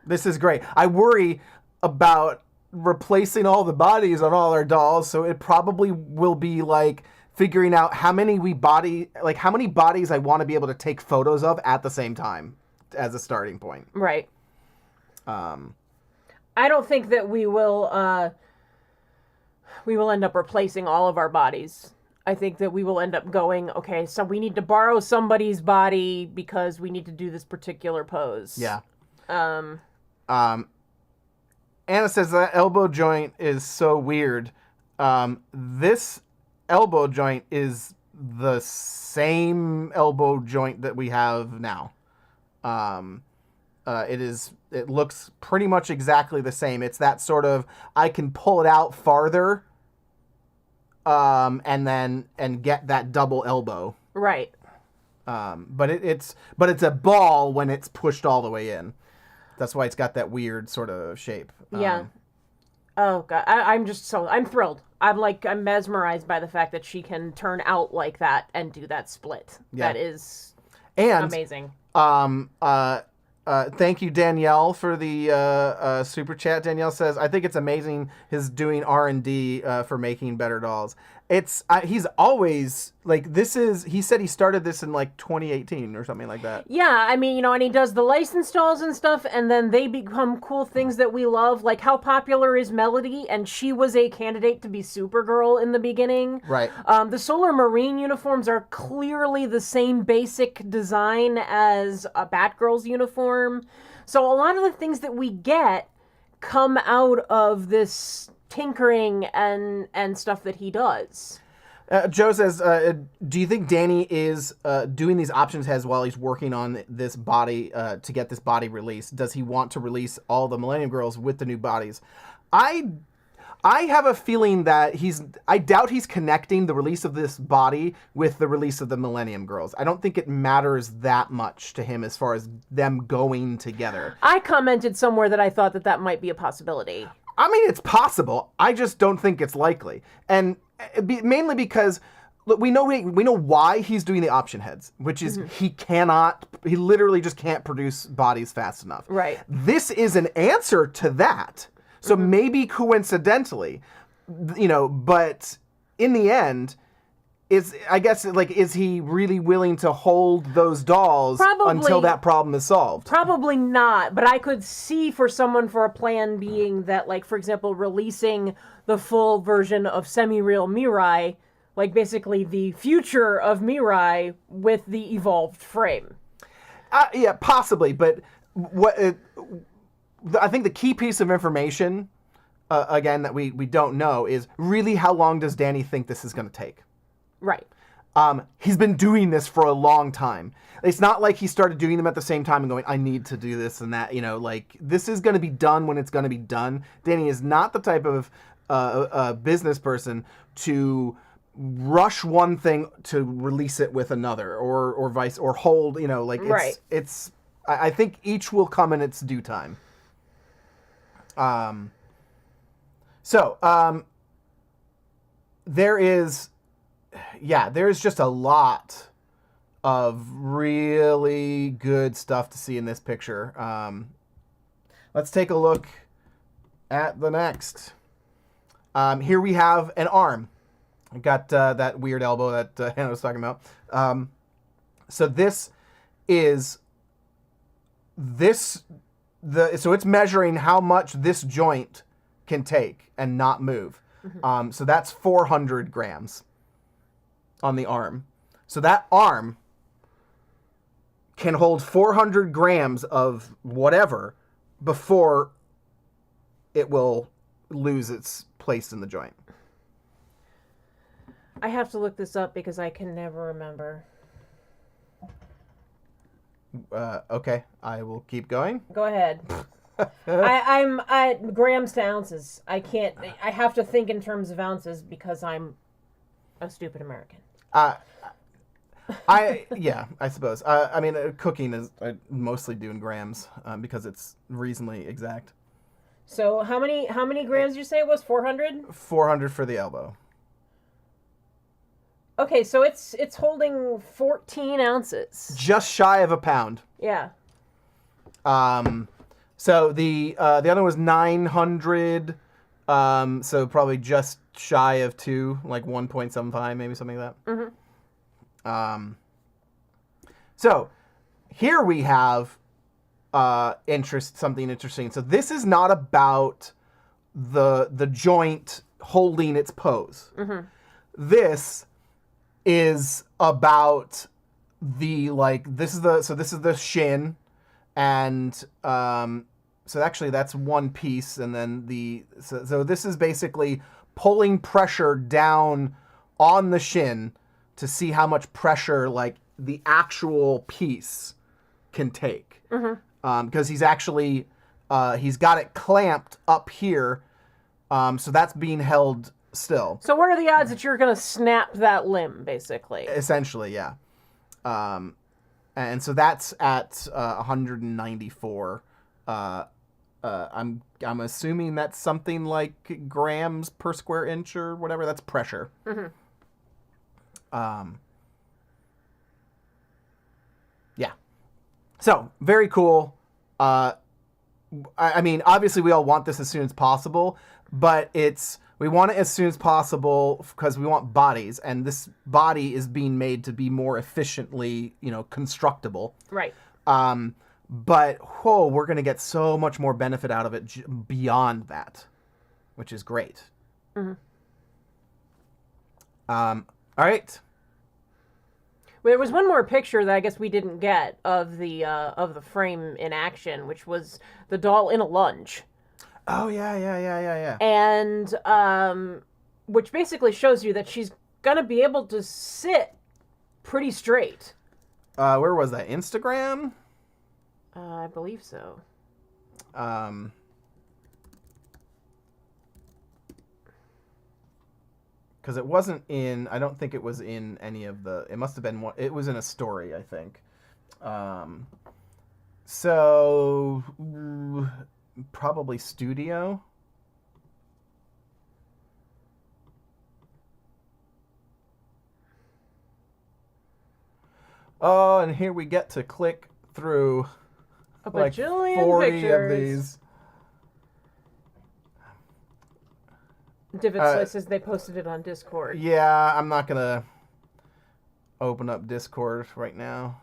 This is great. I worry about replacing all the bodies on all our dolls, so it probably will be like figuring out how many bodies I want to be able to take photos of at the same time as a starting point. Right. I don't think that we will end up replacing all of our bodies. I think that we will end up going, okay, so we need to borrow somebody's body because we need to do this particular pose. Yeah. Anna says that elbow joint is so weird. This elbow joint is the same elbow joint that we have now. It looks pretty much exactly the same. It's that sort of, I can pull it out farther, and get that double elbow. Right. But it's a ball when it's pushed all the way in. That's why it's got that weird sort of shape. Yeah. Oh God, I'm thrilled. I'm mesmerized by the fact that she can turn out like that and do that split. Yeah. That is amazing. Thank you, Danielle, for the super chat. Danielle says, I think it's amazing his doing R&D for making better dolls. He's always, like, he said he started this in, like, 2018 or something like that. Yeah, I mean, you know, and he does the licensed dolls and stuff, and then they become cool things that we love. Like, how popular is Melody? And she was a candidate to be Supergirl in the beginning. Right. The Solar Marine uniforms are clearly the same basic design as a Batgirl's uniform. So a lot of the things that we get come out of this tinkering and stuff that he does. Joe says, do you think Danny is doing these options heads while he's working on this body to get this body released? Does he want to release all the Millennium Girls with the new bodies? I have a feeling that I doubt he's connecting the release of this body with the release of the Millennium Girls. I don't think it matters that much to him as far as them going together. I commented somewhere that I thought that might be a possibility. I mean, it's possible. I just don't think it's likely. And mainly because look, we know why he's doing the option heads, which is he literally just can't produce bodies fast enough. Right. This is an answer to that. So maybe coincidentally, you know, but in the end, I guess, like, is he really willing to hold those dolls until that problem is solved? Probably not, but I could see for a plan being that, like, for example, releasing the full version of semi-real Mirai, like, basically the future of Mirai with the evolved frame. Yeah, possibly, but I think the key piece of information, again, that we don't know is really how long does Danny think this is going to take? Right. He's been doing this for a long time. It's not like he started doing them at the same time and going, I need to do this and that, like, this is going to be done when it's going to be done. Danny is not the type of business person to rush one thing to release it with another or vice, or hold, like, right. I think each will come in its due time. There's just a lot of really good stuff to see in this picture. Let's take a look at the next. Here we have an arm. I got that weird elbow that Hannah was talking about. So this is so it's measuring how much this joint can take and not move. Mm-hmm. So that's 400 grams on the arm. So that arm can hold 400 grams of whatever before it will lose its place in the joint. I have to look this up because I can never remember. Okay, I will keep going. Go ahead. I'm at grams to ounces. I can't. I have to think in terms of ounces because I'm a stupid American. I suppose. I mean, cooking is mostly doing grams because it's reasonably exact. So how many grams did you say it was? 400? 400 for the elbow. Okay, so it's holding 14 ounces. Just shy of a pound. Yeah. So the other was 900. So probably just shy of 2, like 1.75, maybe something like that. Mm-hmm. So here we have something interesting. So this is not about the joint holding its pose. Mm-hmm. This is about this is the shin, and so actually that's one piece, and then so this is basically pulling pressure down on the shin to see how much pressure, like, the actual piece can take. Mm-hmm. Because he's actually he's got it clamped up here, so that's being held still. So what are the odds that you're going to snap that limb, basically? Essentially, yeah. And so that's at 194. I'm assuming that's something like grams per square inch or whatever. That's pressure. Mm-hmm. Yeah. So very cool. I mean, obviously we all want this as soon as possible, but we want it as soon as possible because we want bodies, and this body is being made to be more efficiently, constructible. Right. But we're going to get so much more benefit out of it beyond that, which is great. Mm-hmm. All right. Well, there was one more picture that I guess we didn't get of the frame in action, which was the doll in a lunge. Oh, yeah. And which basically shows you that she's going to be able to sit pretty straight. Where was that? Instagram? I believe so. Because it wasn't in, I don't think it was in any of it must have been one, it was in a story, I think. So, probably Studio. Oh, and here we get to click through a bajillion 40 pictures. Of these. Divot says they posted it on Discord. Yeah, I'm not gonna. open up Discord right now.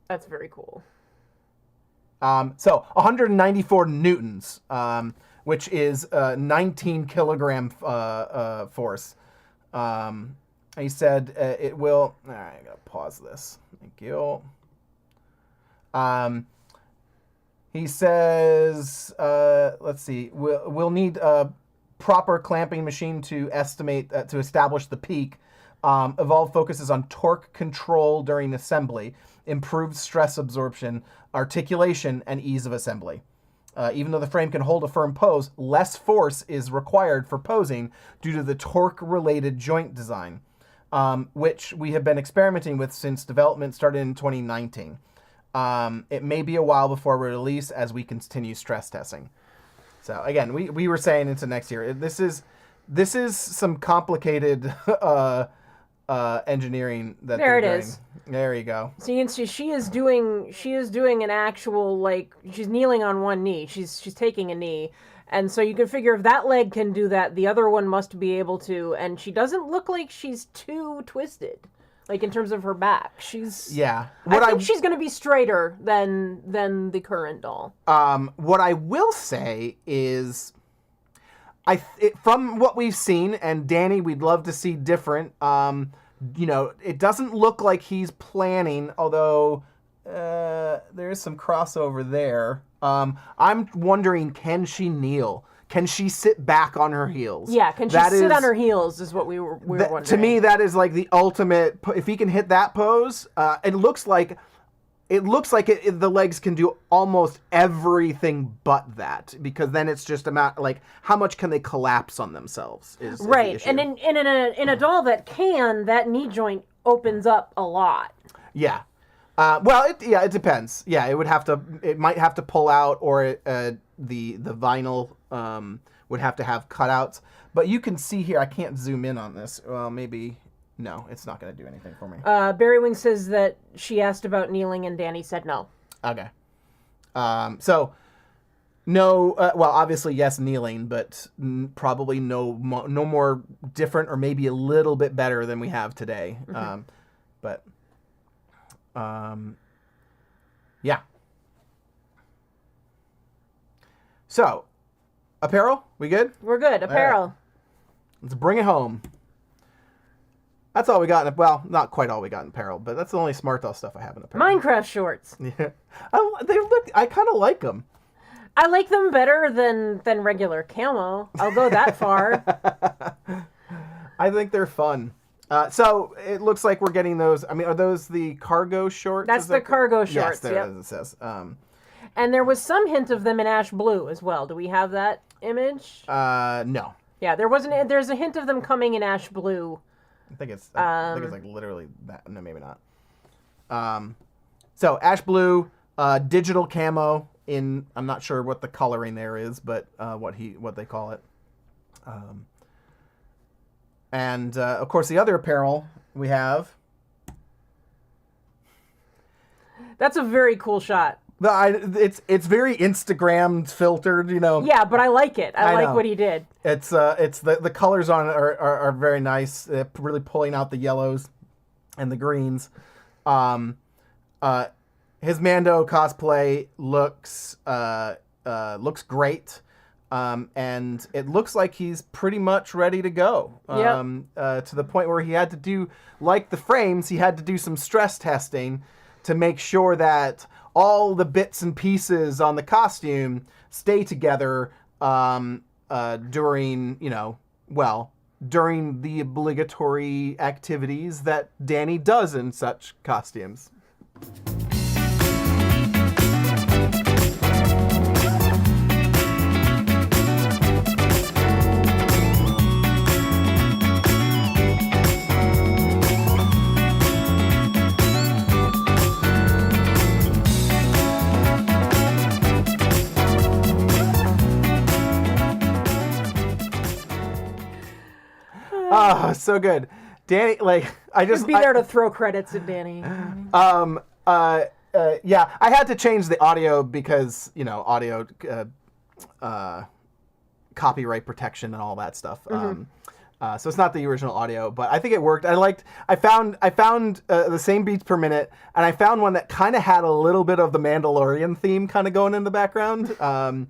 That's very cool. So 194 newtons, which is 19 kilogram force. He said it will. All right, I gotta pause this. Thank you. He says, let's see. We'll need a proper clamping machine to establish the peak. Evolve focuses on torque control during assembly, improved stress absorption, articulation, and ease of assembly. Even though the frame can hold a firm pose, less force is required for posing due to the torque-related joint design, which we have been experimenting with since development started in 2019. It may be a while before we release as we continue stress testing. So again, we were saying into next year. This is some complicated engineering that there they're it doing. is. There you go. So you can see she is doing an actual, like, she's kneeling on one knee. She's taking a knee. And so you can figure if that leg can do that, the other one must be able to. And she doesn't look like she's too twisted, like in terms of her back. Yeah. I think she's going to be straighter than the current doll. What I will say is, from what we've seen, and Danny, we'd love to see different. It doesn't look like he's planning, although there is some crossover there. I'm wondering, can she kneel? Can she sit back on her heels? Yeah, can she sit on her heels is what we were wondering. To me, that is like the ultimate. If he can hit that pose, it looks like the legs can do almost everything but that, because then it's just about like how much can they collapse on themselves is right. the issue. And in a doll that knee joint opens up a lot. Yeah. It depends. Yeah, it might have to pull out, or the vinyl would have to have cutouts. But you can see here, I can't zoom in on this. Well, maybe. No, it's not going to do anything for me. Berrywing says that she asked about kneeling and Danny said no. Okay. So, no, obviously yes, kneeling, but probably no more different, or maybe a little bit better than we have today. Mm-hmm. Yeah. So, apparel, we good? We're good. Apparel. Right. Let's bring it home. That's all we got well, not quite all we got in apparel, but that's the only smart doll stuff I have in apparel. Minecraft shorts. Yeah. I kind of like them. I like them better than regular camo. I'll go that far. I think they're fun. So it looks like we're getting those. I mean, are those the cargo shorts? That's the cargo shorts. Yes, there yep. it says. And there was some hint of them in ash blue as well. Do we have that image? No. Yeah, there's a hint of them coming in ash blue. I think it's like literally that. No, maybe not. So ash blue, digital camo in. I'm not sure what the coloring there is, but what they call it. And of course, the other apparel we have. That's a very cool shot. It's very Instagram filtered, you know. Yeah, but I like it. I like know. what he did. It's the colors on it are very nice. They're really pulling out the yellows and the greens. His Mando cosplay looks great. And it looks like he's pretty much ready to go. Yep. To the point where he had to do, like the frames, he had to do some stress testing to make sure that all the bits and pieces on the costume stay together during the obligatory activities that Danny does in such costumes. Oh, so good. Danny, I just be there to throw credits at Danny. Yeah, I had to change the audio because, audio copyright protection and all that stuff. Mm-hmm. So it's not the original audio, but I think it worked. I found the same beats per minute, and I found one that kind of had a little bit of the Mandalorian theme kind of going in the background. Yeah,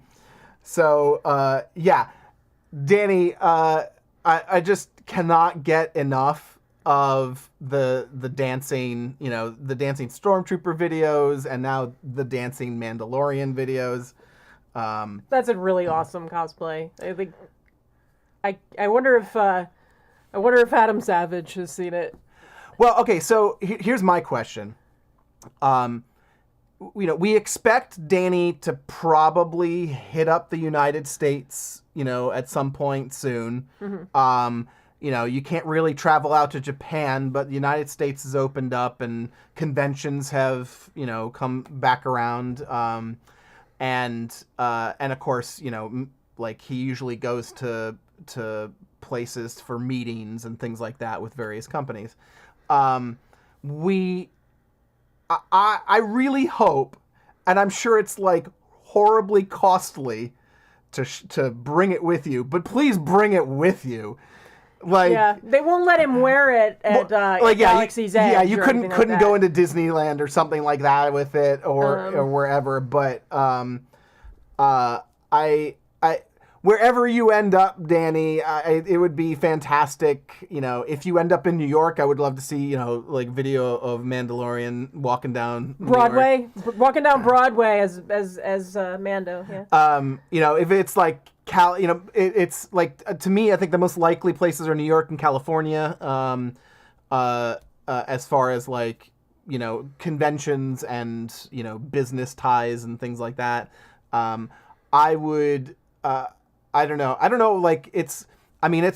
Danny, I just cannot get enough of the dancing, the dancing Stormtrooper videos, and now the dancing Mandalorian videos. That's a really awesome cosplay. I think. I wonder if Adam Savage has seen it. Well, okay, so here's my question. We expect Danny to probably hit up the United States, at some point soon. Mm-hmm. You can't really travel out to Japan, but the United States has opened up and conventions have, come back around. And of course, like he usually goes to places for meetings and things like that with various companies. I really hope, and I'm sure it's like horribly costly to bring it with you, but please bring it with you. Like, yeah, they won't let him wear it at Galaxy's Edge. Yeah, you couldn't like go into Disneyland or something like that with it, or wherever. But wherever you end up, Danny, it would be fantastic. If you end up in New York, I would love to see, like video of Mandalorian walking down Broadway, walking down Broadway as Mando. Yeah. If it's like it's like, to me, I think the most likely places are New York and California. As far as like, conventions and, business ties and things like that. I would. I don't know. Like it's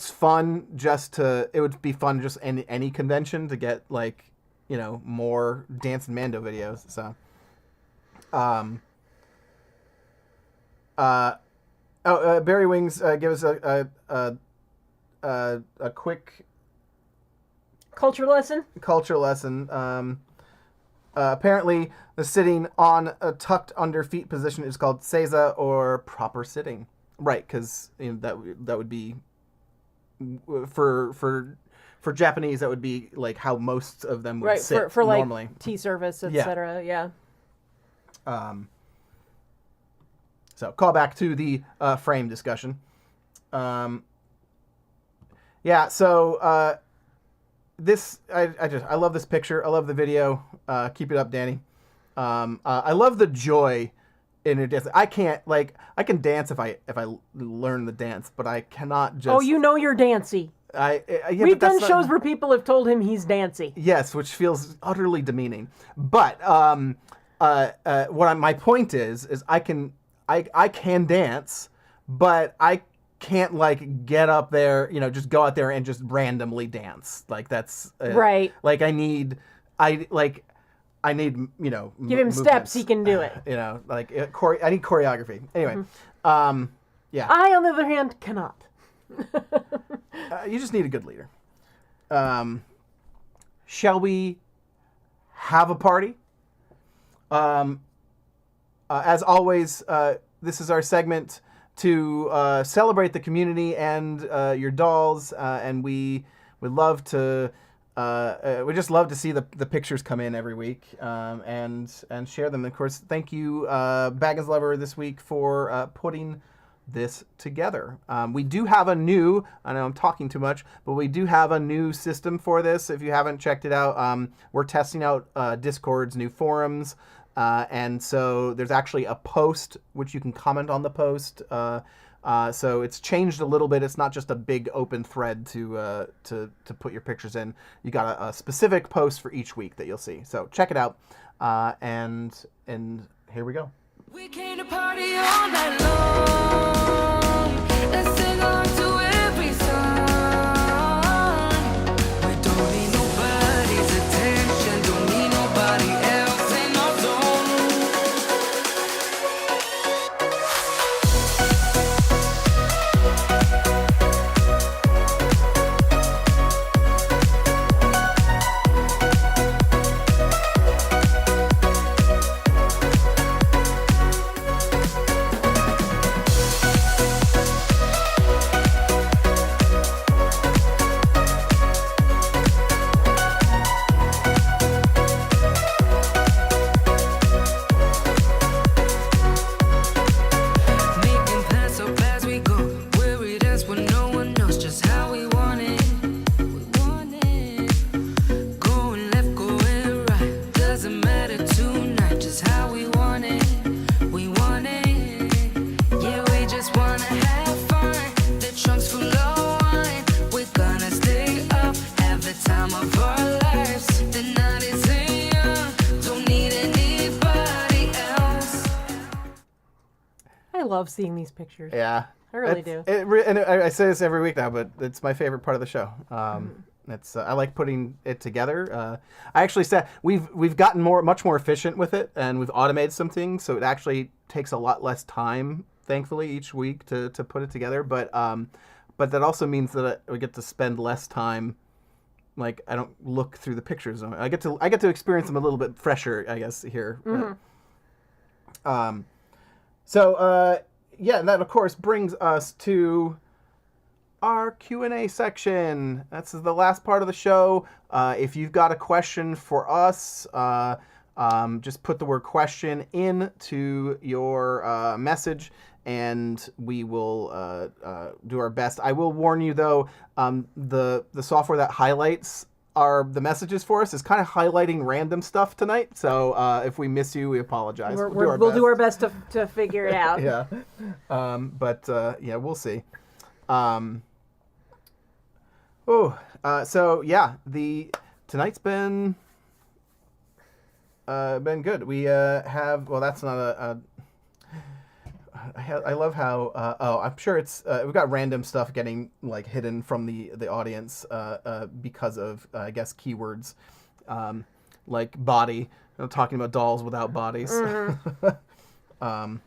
fun it would be fun just any convention to get like, more Dance and Mando videos. So, Barry Wings give us a quick culture lesson. Apparently, the sitting on a tucked under feet position is called seiza, or proper sitting. Right, because that would be for Japanese, that would be like how most of them would sit for normally. Like tea service, etc. Yeah. So call back to the frame discussion. This I love this picture. I love the video. Keep it up, Danny. I love the joy in her dance. I can dance if I learn the dance, but I cannot just. Oh, you're dancy. We've done shows where people have told him he's dancy. Yes, which feels utterly demeaning. But my point is I can dance, but I can't like get up there, just go out there and just randomly dance. Like that's right. Like I need give him movements. Steps, he can do it. I need choreography. Anyway, yeah. I, on the other hand, cannot. You just need a good leader. Shall we have a party? As always, this is our segment to celebrate the community and your dolls, and we love to. We just love to see the pictures come in every week and share them. Of course, thank you, Baggins Lover, this week for putting this together. We do have I know I'm talking too much, but we do have a new system for this. If you haven't checked it out, we're testing out Discord's new forums. And so there's actually a post which you can comment on the post. So it's changed a little bit. It's not just a big open thread to put your pictures in. You got a specific post for each week that you'll see. So check it out. And here we go. We came to party all night long. Let's sing along to every song. We don't need nobody's attention. Don't need nobody else in our love seeing these pictures. Yeah. I really do. I say this every week now, but it's my favorite part of the show. It's I like putting it together. I actually said we've gotten much more efficient with it, and we've automated some things, so it actually takes a lot less time, thankfully, each week to put it together. But that also means that we get to spend less time. Like, I don't look through the pictures. I get to experience them a little bit fresher, I guess, here. Yeah, and that of course brings us to our Q&A section. That's the last part of the show. If you've got a question for us, just put the word question into your message, and we will do our best. I will warn you, though, the software that highlights the messages for us is kind of highlighting random stuff tonight. So if we miss you, we apologize. We'll do our best to figure it out. Yeah. Yeah, we'll see. So yeah, tonight's been good. We have, well, that's not I love how I'm sure it's we've got random stuff getting like hidden from the audience because of I guess keywords like body, talking about dolls without bodies. And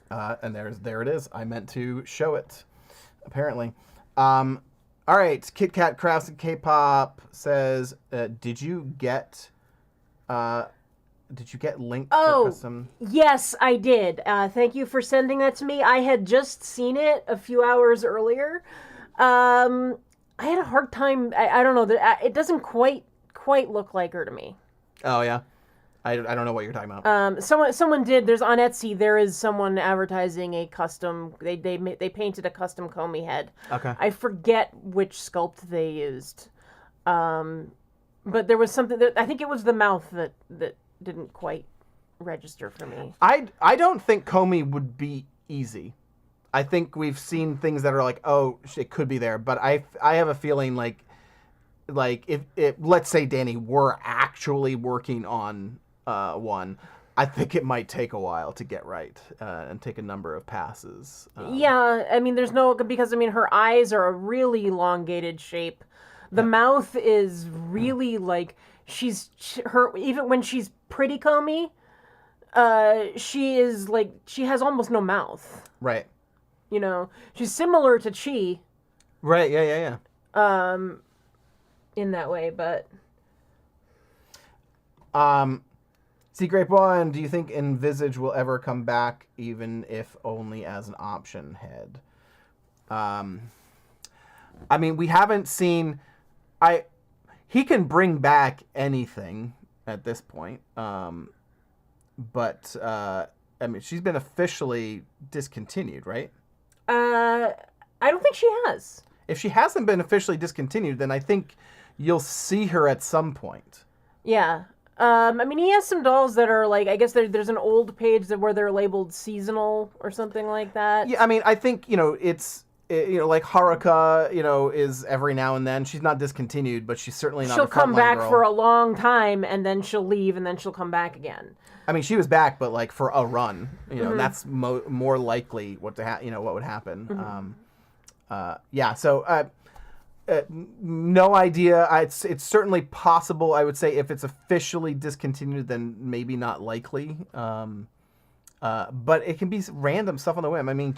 there it is. I meant to show it, apparently. All right, Kit Kat Kraus and K-pop says, did you get linked for custom? Yes, I did. Thank you for sending that to me. I had just seen it a few hours earlier. I had a hard time. I don't know. It doesn't quite look like her to me. Oh, yeah? I don't know what you're talking about. Someone did. There's on Etsy. There is someone advertising a custom. They painted a custom Comey head. Okay. I forget which sculpt they used. But there was something that I think it was the mouth that didn't quite register for me. I don't think Comey would be easy. I think we've seen things that are like, oh, it could be there, but I have a feeling like if let's say Danny were actually working on one, I think it might take a while to get right and take a number of passes. Yeah, I mean, because her eyes are a really elongated shape. The mouth is really like even when she's pretty Comey, she has almost no mouth. Right. She's similar to Chi. Right. Yeah. In that way, but. See, Grape One, do you think Envisage will ever come back, even if only as an option head? I mean, we haven't seen. He can bring back anything at this point, but I mean, she's been officially discontinued, right? I don't think she has. If she hasn't been officially discontinued, then I think you'll see her at some point. Yeah. I mean, he has some dolls that are like, I guess there's an old page where they're labeled seasonal or something like that. Yeah, I mean, I think, it's, like Haruka, is every now and then. She's not discontinued, but she's certainly not. She'll come back girl. For a long time, and then she'll leave, and then she'll come back again. I mean, she was back, but like for a run, and that's more likely what would happen. Yeah, so no idea. It's certainly possible. I would say if it's officially discontinued, then maybe not likely. But it can be random stuff on the whim. I mean,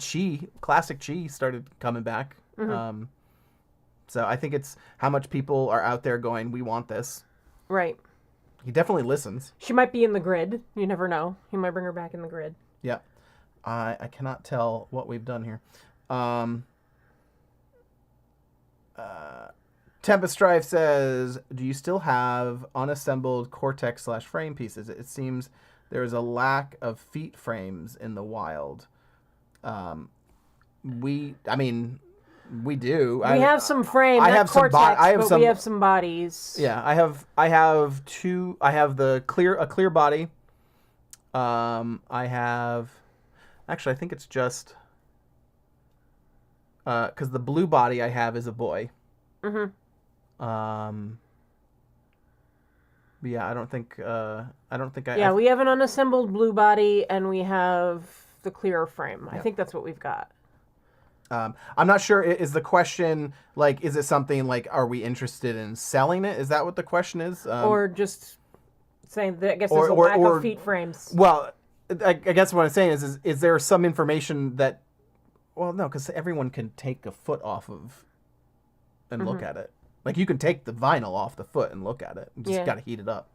classic Chi started coming back. So I think it's how much people are out there going, we want this. Right. He definitely listens. She might be in the grid. You never know. He might bring her back in the grid. Yeah. I cannot tell what we've done here. Tempest Drive says, do you still have unassembled Cortex/frame pieces? It seems there is a lack of feet frames in the wild. We do. We have some frames. I have Cortex, but we have some bodies. Yeah, I have two. I have a clear body. I have, actually, I think it's just, because the blue body I have is a boy. Yeah, I don't think I. Yeah, we have an unassembled blue body, and we have the clearer frame. I think that's what we've got. I'm not sure. Is the question like, is it something like, are we interested in selling it? Is that what the question is? Or just saying that I guess there's a lack of feet frames. Well, I guess what I'm saying is there some information that, well, no, because everyone can take a foot off of and look at it. Like, you can take the vinyl off the foot and look at it. You just got to heat it up.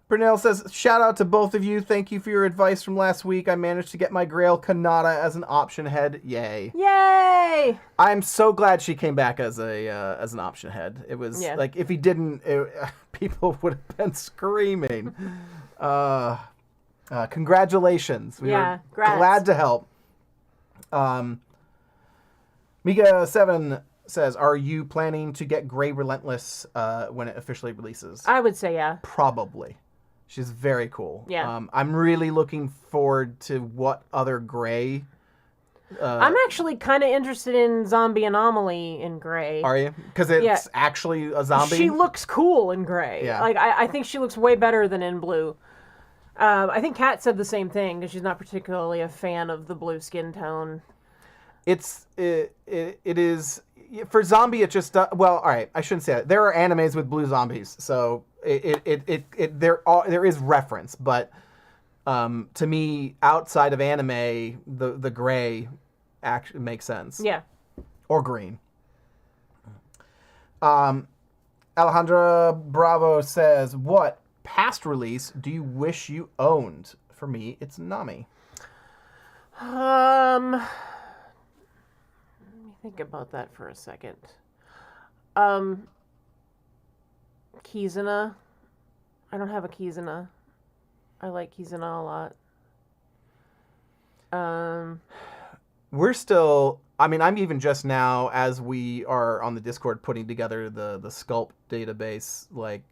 Brunel says, shout out to both of you. Thank you for your advice from last week. I managed to get my Grail Kanata as an option head. Yay. Yay! I'm so glad she came back as an option head. It was like, if he didn't, people would have been screaming. Congratulations. We were glad to help. Mika7 says, are you planning to get Grey Relentless when it officially releases? I would say yeah. Probably. She's very cool. Yeah. I'm really looking forward to what other Grey. I'm actually kind of interested in Zombie Anomaly in Grey. Are you? Because it's actually a zombie? She looks cool in Grey. Yeah. Like, I think she looks way better than in blue. I think Kat said the same thing, because she's not particularly a fan of the blue skin tone. It is... For zombie, it just... well, all right, I shouldn't say that. There are animes with blue zombies, so there is reference, but to me, outside of anime, the gray actually makes sense. Yeah. Or green. Alejandra Bravo says, what past release do you wish you owned? For me, it's Nami. Think about that for a second. Kizuna. I don't have a Kizuna. I like Kizuna a lot. We're still... I mean, I'm even just now, as we are on the Discord putting together the sculpt database, like,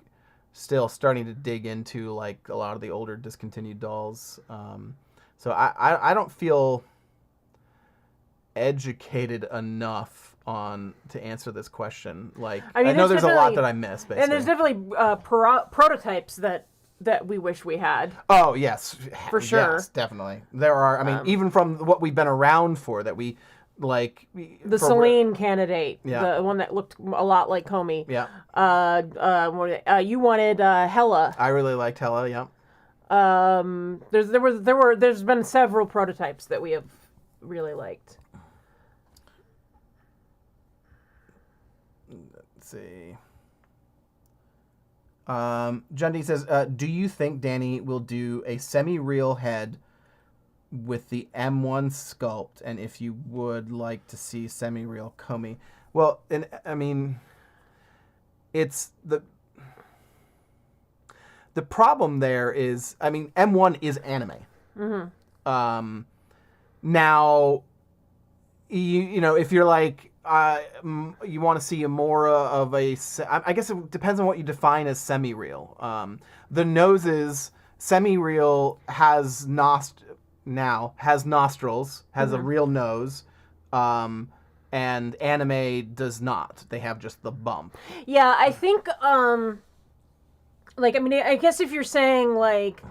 still starting to dig into, like, a lot of the older discontinued dolls. So I don't feel educated enough to answer this question. Like, I know there's a lot that I missed, basically. And there's definitely prototypes that we wish we had. Oh, yes. For sure. Yes, definitely. There are, I mean, even from what we've been around for, that we, like... The Celine candidate. Yeah. The one that looked a lot like Comey. Yeah. You wanted Hella. I really liked Hella, yeah. There's been several prototypes that we have really liked. Let's see. Jundi says, do you think Danny will do a semi-real head with the M1 sculpt? And if you would like to see semi-real Comey? Well, and I mean, it's the problem there is, I mean, M1 is anime. Mm-hmm. Now, you know, if you're like, you want to see a more of a... I guess it depends on what you define as semi-real. The noses, semi-real has nostrils, has a real nose, and anime does not. They have just the bump. Yeah, I think, like, I mean, I guess if you're saying, like,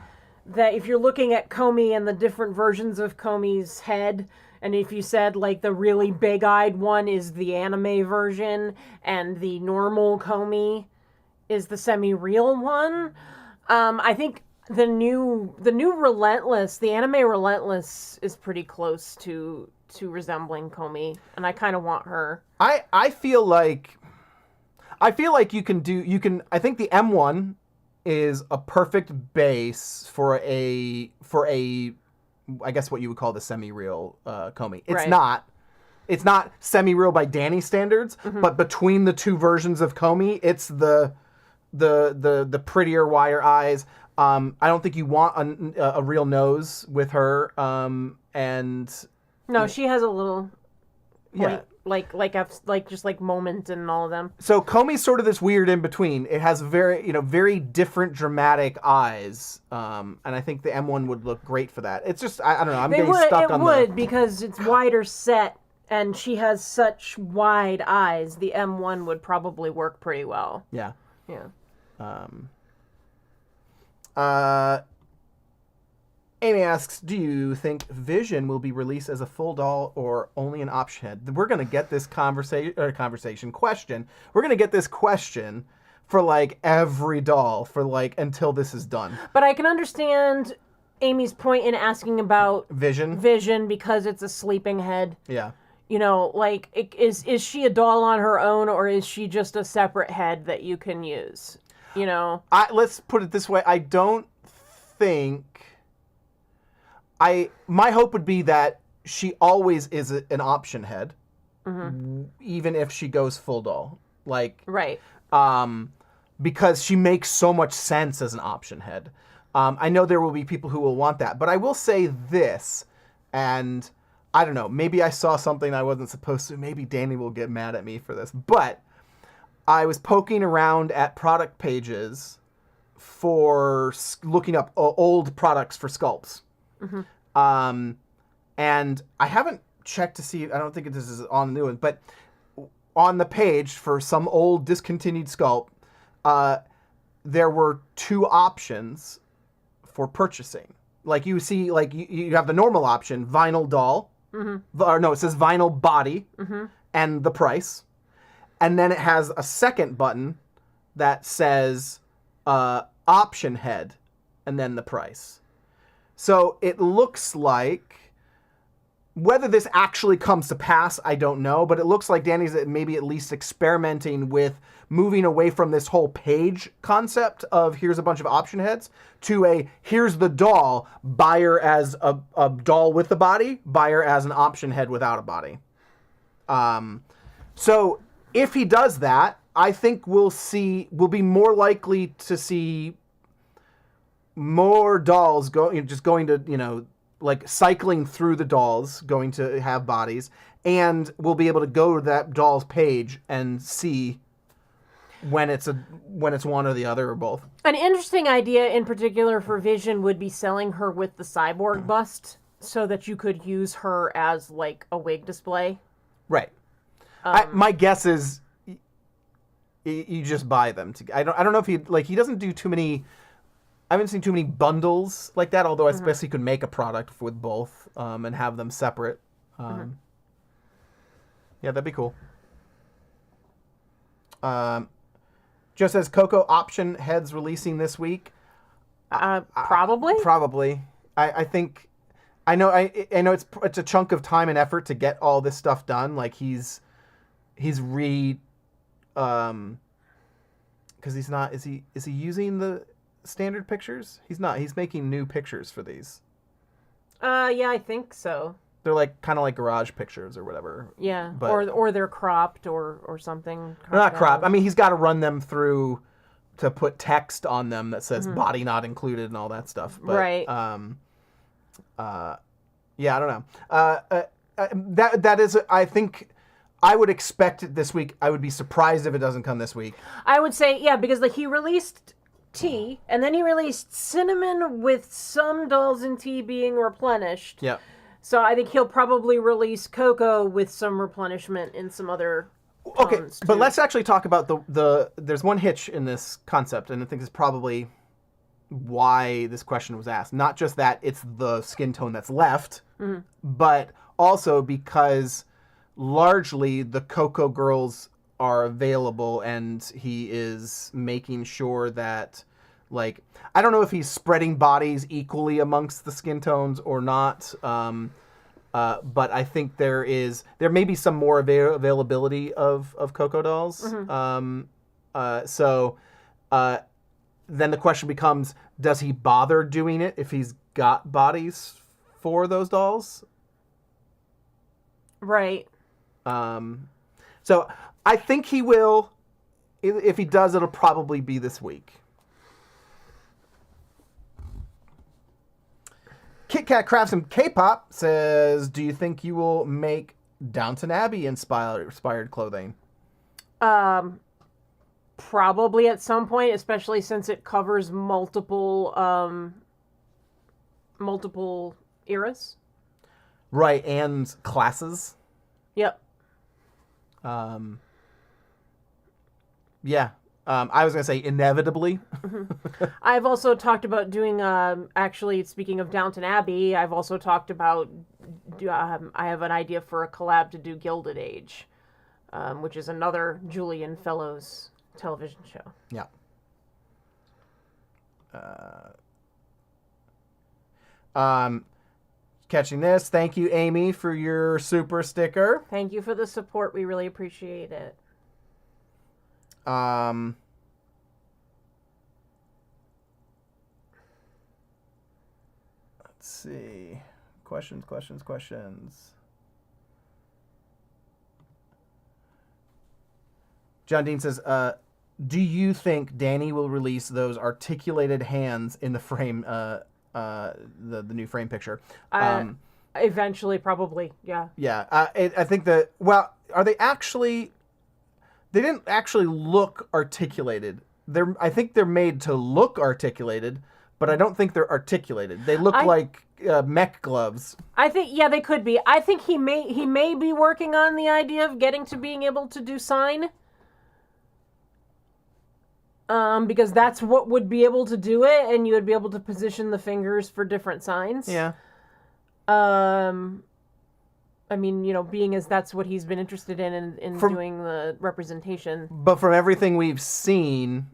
that if you're looking at Comey and the different versions of Comey's head... And if you said, like, the really big-eyed one is the anime version, and the normal Comey is the semi-real one, I think the new Relentless, the anime Relentless, is pretty close to resembling Comey, and I kind of want her. I feel like I think the M1 is a perfect base for a I guess what you would call the semi-real Comey. It's not semi-real by Danny standards, but between the two versions of Comey, it's the prettier wire eyes. I don't think you want a real nose with her. And no, she has a little point, like just like moment and all of them. So Comey's sort of this weird in between. It has very different dramatic eyes, and I think the M1 would look great for that. It's just I don't know. I'm getting stuck on it would because it's wider set and she has such wide eyes. The M1 would probably work pretty well. Yeah. Yeah. Amy asks, do you think Vision will be released as a full doll or only an option head? We're going to get this question. We're going to get this question for like every doll for like until this is done. But I can understand Amy's point in asking about Vision because it's a sleeping head. Yeah. You know, like, is she a doll on her own, or is she just a separate head that you can use? You know? Let's put it this way. I don't think... My hope would be that she always is an option head, even if she goes full doll. Like, right. Because she makes so much sense as an option head. I know there will be people who will want that, but I will say this, and I don't know, maybe I saw something I wasn't supposed to. Maybe Danny will get mad at me for this, but I was poking around at product pages for looking up old products for sculpts. And I haven't checked to see, I don't think this is on the new one, but on the page for some old discontinued sculpt, there were 2 options for purchasing. Like you see, like you have the normal option, vinyl doll, or no, it says vinyl body and the price. And then it has a second button that says option head and then the price. So it looks like, whether this actually comes to pass, I don't know, but it looks like Danny's maybe at least experimenting with moving away from this whole page concept of here's a bunch of option heads to a here's the doll, buy her as a doll with a body, buy her as an option head without a body. So if he does that, I think we'll be more likely to see more dolls going to, like cycling through the dolls, going to have bodies, and we'll be able to go to that doll's page and see when it's one or the other or both. An interesting idea in particular for Vision would be selling her with the cyborg bust so that you could use her as like a wig display. Right. My guess is you just buy them. I don't know if he doesn't do too many. I haven't seen too many bundles like that, although I suppose you could make a product with both and have them separate. Yeah, that'd be cool. Just says Coco option heads releasing this week. Probably. Probably. I think. I know it's a chunk of time and effort to get all this stuff done. Like he's because he's not. Is he using the standard pictures? He's not. He's making new pictures for these. Yeah, I think so. They're like kind of like garage pictures or whatever. Yeah, but, or they're cropped or something. They're not cropped. I mean, he's got to run them through to put text on them that says body not included and all that stuff. But, right. Yeah, I don't know. That is. I think I would expect it this week. I would be surprised if it doesn't come this week. I would say because like he released tea, and then he released cinnamon with some dolls in tea being replenished. Yeah. So I think he'll probably release Coco with some replenishment in some other Okay, tones, but too. let's actually talk about there's one hitch in this concept, and I think it's probably why this question was asked. Not just that it's the skin tone that's left, but also because largely the Coco girls are available, and he is making sure that, like, I don't know if he's spreading bodies equally amongst the skin tones or not, but I think there may be some more availability of Coco dolls. So then the question becomes, does he bother doing it if he's got bodies for those dolls? Right. So I think he will. If he does, it'll probably be this week. Kit Kat Crafts and K-pop says, do you think you will make Downton Abbey inspired clothing? Probably at some point, especially since it covers multiple eras. Right, and classes. Yep. Yeah. I was going to say inevitably. I've also talked about doing, actually, speaking of Downton Abbey, I've also talked about, I have an idea for a collab to do Gilded Age, which is another Julian Fellows television show. Yeah. Catching this. Thank you, Amy, for your super sticker. Thank you for the support. We really appreciate it. Let's see. Questions. John Dean says, do you think Danny will release those articulated hands in the frame, the new frame picture? Eventually, probably, yeah. Yeah, I think that, well, are they actually... They didn't actually look articulated. I think they're made to look articulated, but I don't think they're articulated. They look like mech gloves. I think, yeah, they could be. I think he may be working on the idea of getting to being able to do sign. Because that's what would be able to do it, and you would be able to position the fingers for different signs. Yeah. I mean, being as that's what he's been interested in doing the representation. But from everything we've seen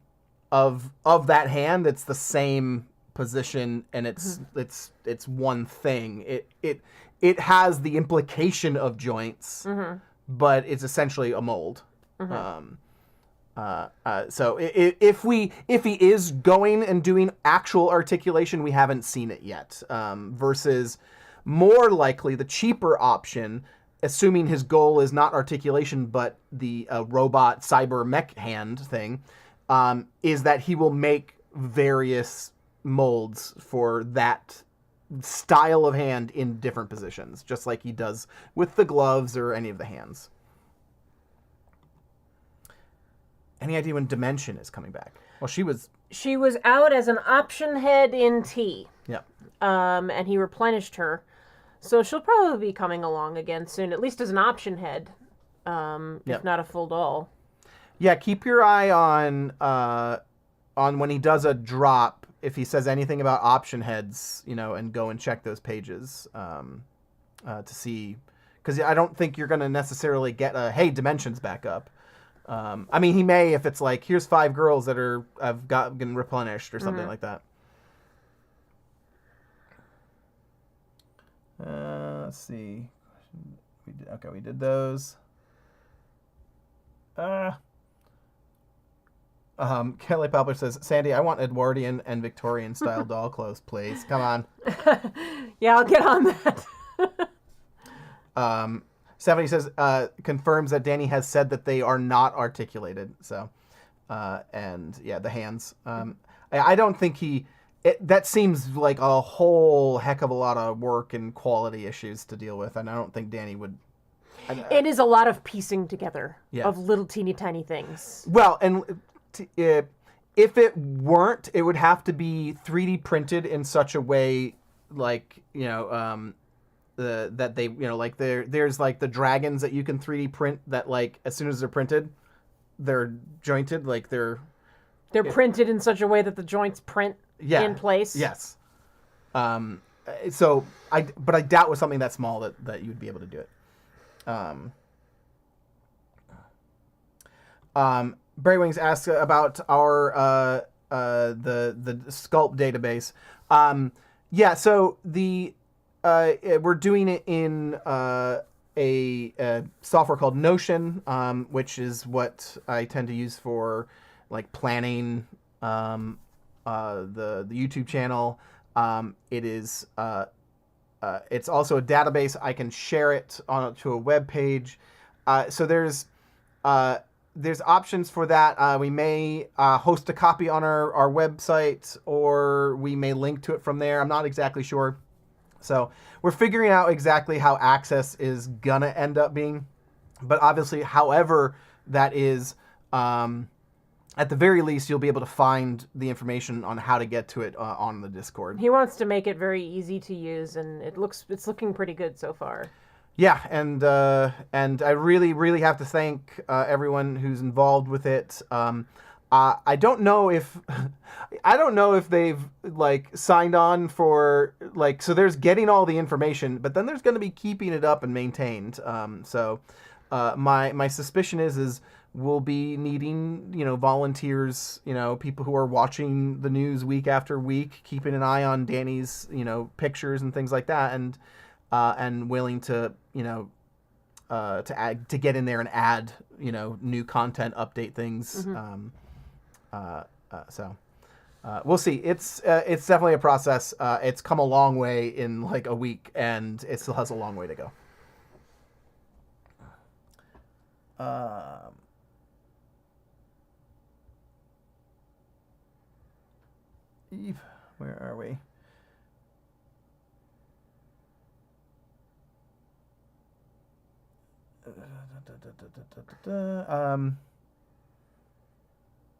of that hand, it's the same position, and it's one thing. It has the implication of joints, but it's essentially a mold. So if he is going and doing actual articulation, we haven't seen it yet. Versus more likely the cheaper option, assuming his goal is not articulation but the robot cyber mech hand thing, is that he will make various molds for that style of hand in different positions, just like he does with the gloves or any of the hands. Any idea when Dimension is coming back? Well, she was out as an option head in T. Yeah. And he replenished her. So she'll probably be coming along again soon, at least as an option head, if not a full doll. Yeah, keep your eye on when he does a drop, if he says anything about option heads, and go and check those pages to see. Because I don't think you're going to necessarily get a, hey, Dimension's back up. I mean, he may if it's like, here's 5 girls that have gotten replenished or something like that. Let's see. We did those. Kelly Poplar says, Sandy, I want Edwardian and Victorian style doll clothes, please. Come on. Yeah, I'll get on that. Stephanie says, confirms that Danny has said that they are not articulated. So, and yeah, the hands. I don't think that seems like a whole heck of a lot of work and quality issues to deal with. And I don't think Danny would. It is a lot of piecing together of little teeny tiny things. Well, and if it weren't, it would have to be 3D printed in such a way, like, that they, like there's like the dragons that you can 3D print that, like, as soon as they're printed, they're jointed, like they're printed in such a way that the joints print in place. Yes. So but I doubt with something that small that you'd be able to do it. Barry Wings asks about our the Sculpt database. Yeah, so we're doing it in a software called Notion, which is what I tend to use for like planning the YouTube channel. It is it's also a database. I can share it to a web page. So there's options for that. We may host a copy on our website, or we may link to it from there. I'm not exactly sure. So we're figuring out exactly how access is gonna end up being. But obviously, however that is, at the very least, you'll be able to find the information on how to get to it on the Discord. He wants to make it very easy to use, and it's looking pretty good so far. Yeah, and I really, really have to thank everyone who's involved with it. I don't know if they've like signed on for like, so there's getting all the information, but then there's going to be keeping it up and maintained. My suspicion is we'll be needing, volunteers, people who are watching the news week after week, keeping an eye on Danny's, pictures and things like that, and willing to, to get in there and add, new content, update things. We'll see. It's definitely a process. It's come a long way in like a week, and it still has a long way to go. Eve, where are we?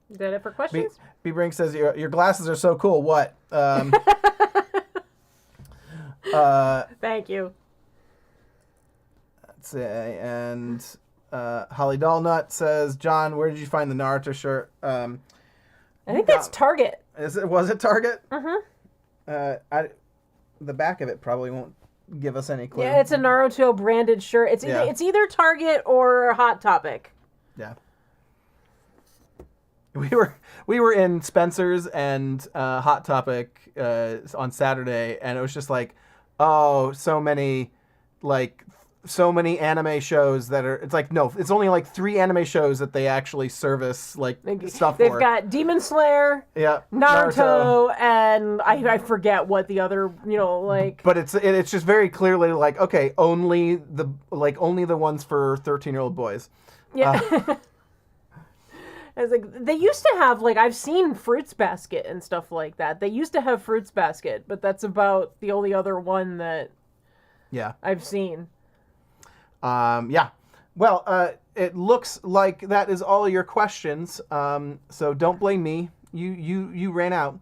Is that it for questions? B Brink says your glasses are so cool. What? Thank you. Let's see. And Holly Dollnut says, John, where did you find the Naruto shirt? I think that's Target. Was it Target? Mm-hmm. The back of it probably won't give us any clue. Yeah, it's a Naruto branded shirt. It's either Target or Hot Topic. Yeah. We were in Spencer's and Hot Topic on Saturday, and it was just like, oh, so many anime shows that are. It's like, no, it's only like 3 anime shows that they actually service like stuff for. They've got Demon Slayer, Naruto, and I forget what the other, But it's just very clearly like, okay, only the ones for 13-year-old boys. Yeah. It's like, they used to have, I've seen Fruits Basket and stuff like that. They used to have Fruits Basket, but that's about the only other one that I've seen. Yeah. Well, it looks like that is all your questions. So don't blame me. You ran out.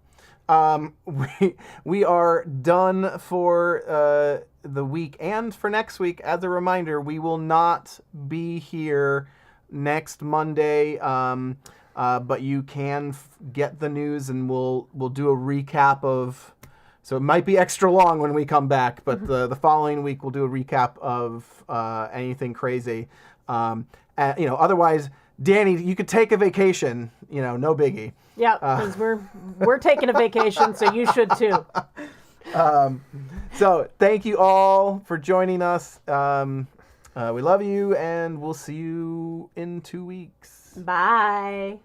We are done for the week and for next week. As a reminder, we will not be here next Monday, but you can get the news, and we'll do a recap of. So it might be extra long when we come back, but the following week we'll do a recap of anything crazy. Otherwise, Danny, you could take a vacation. No biggie. Yeah, because we're taking a vacation, so you should too. So thank you all for joining us. We love you, and we'll see you in 2 weeks. Bye.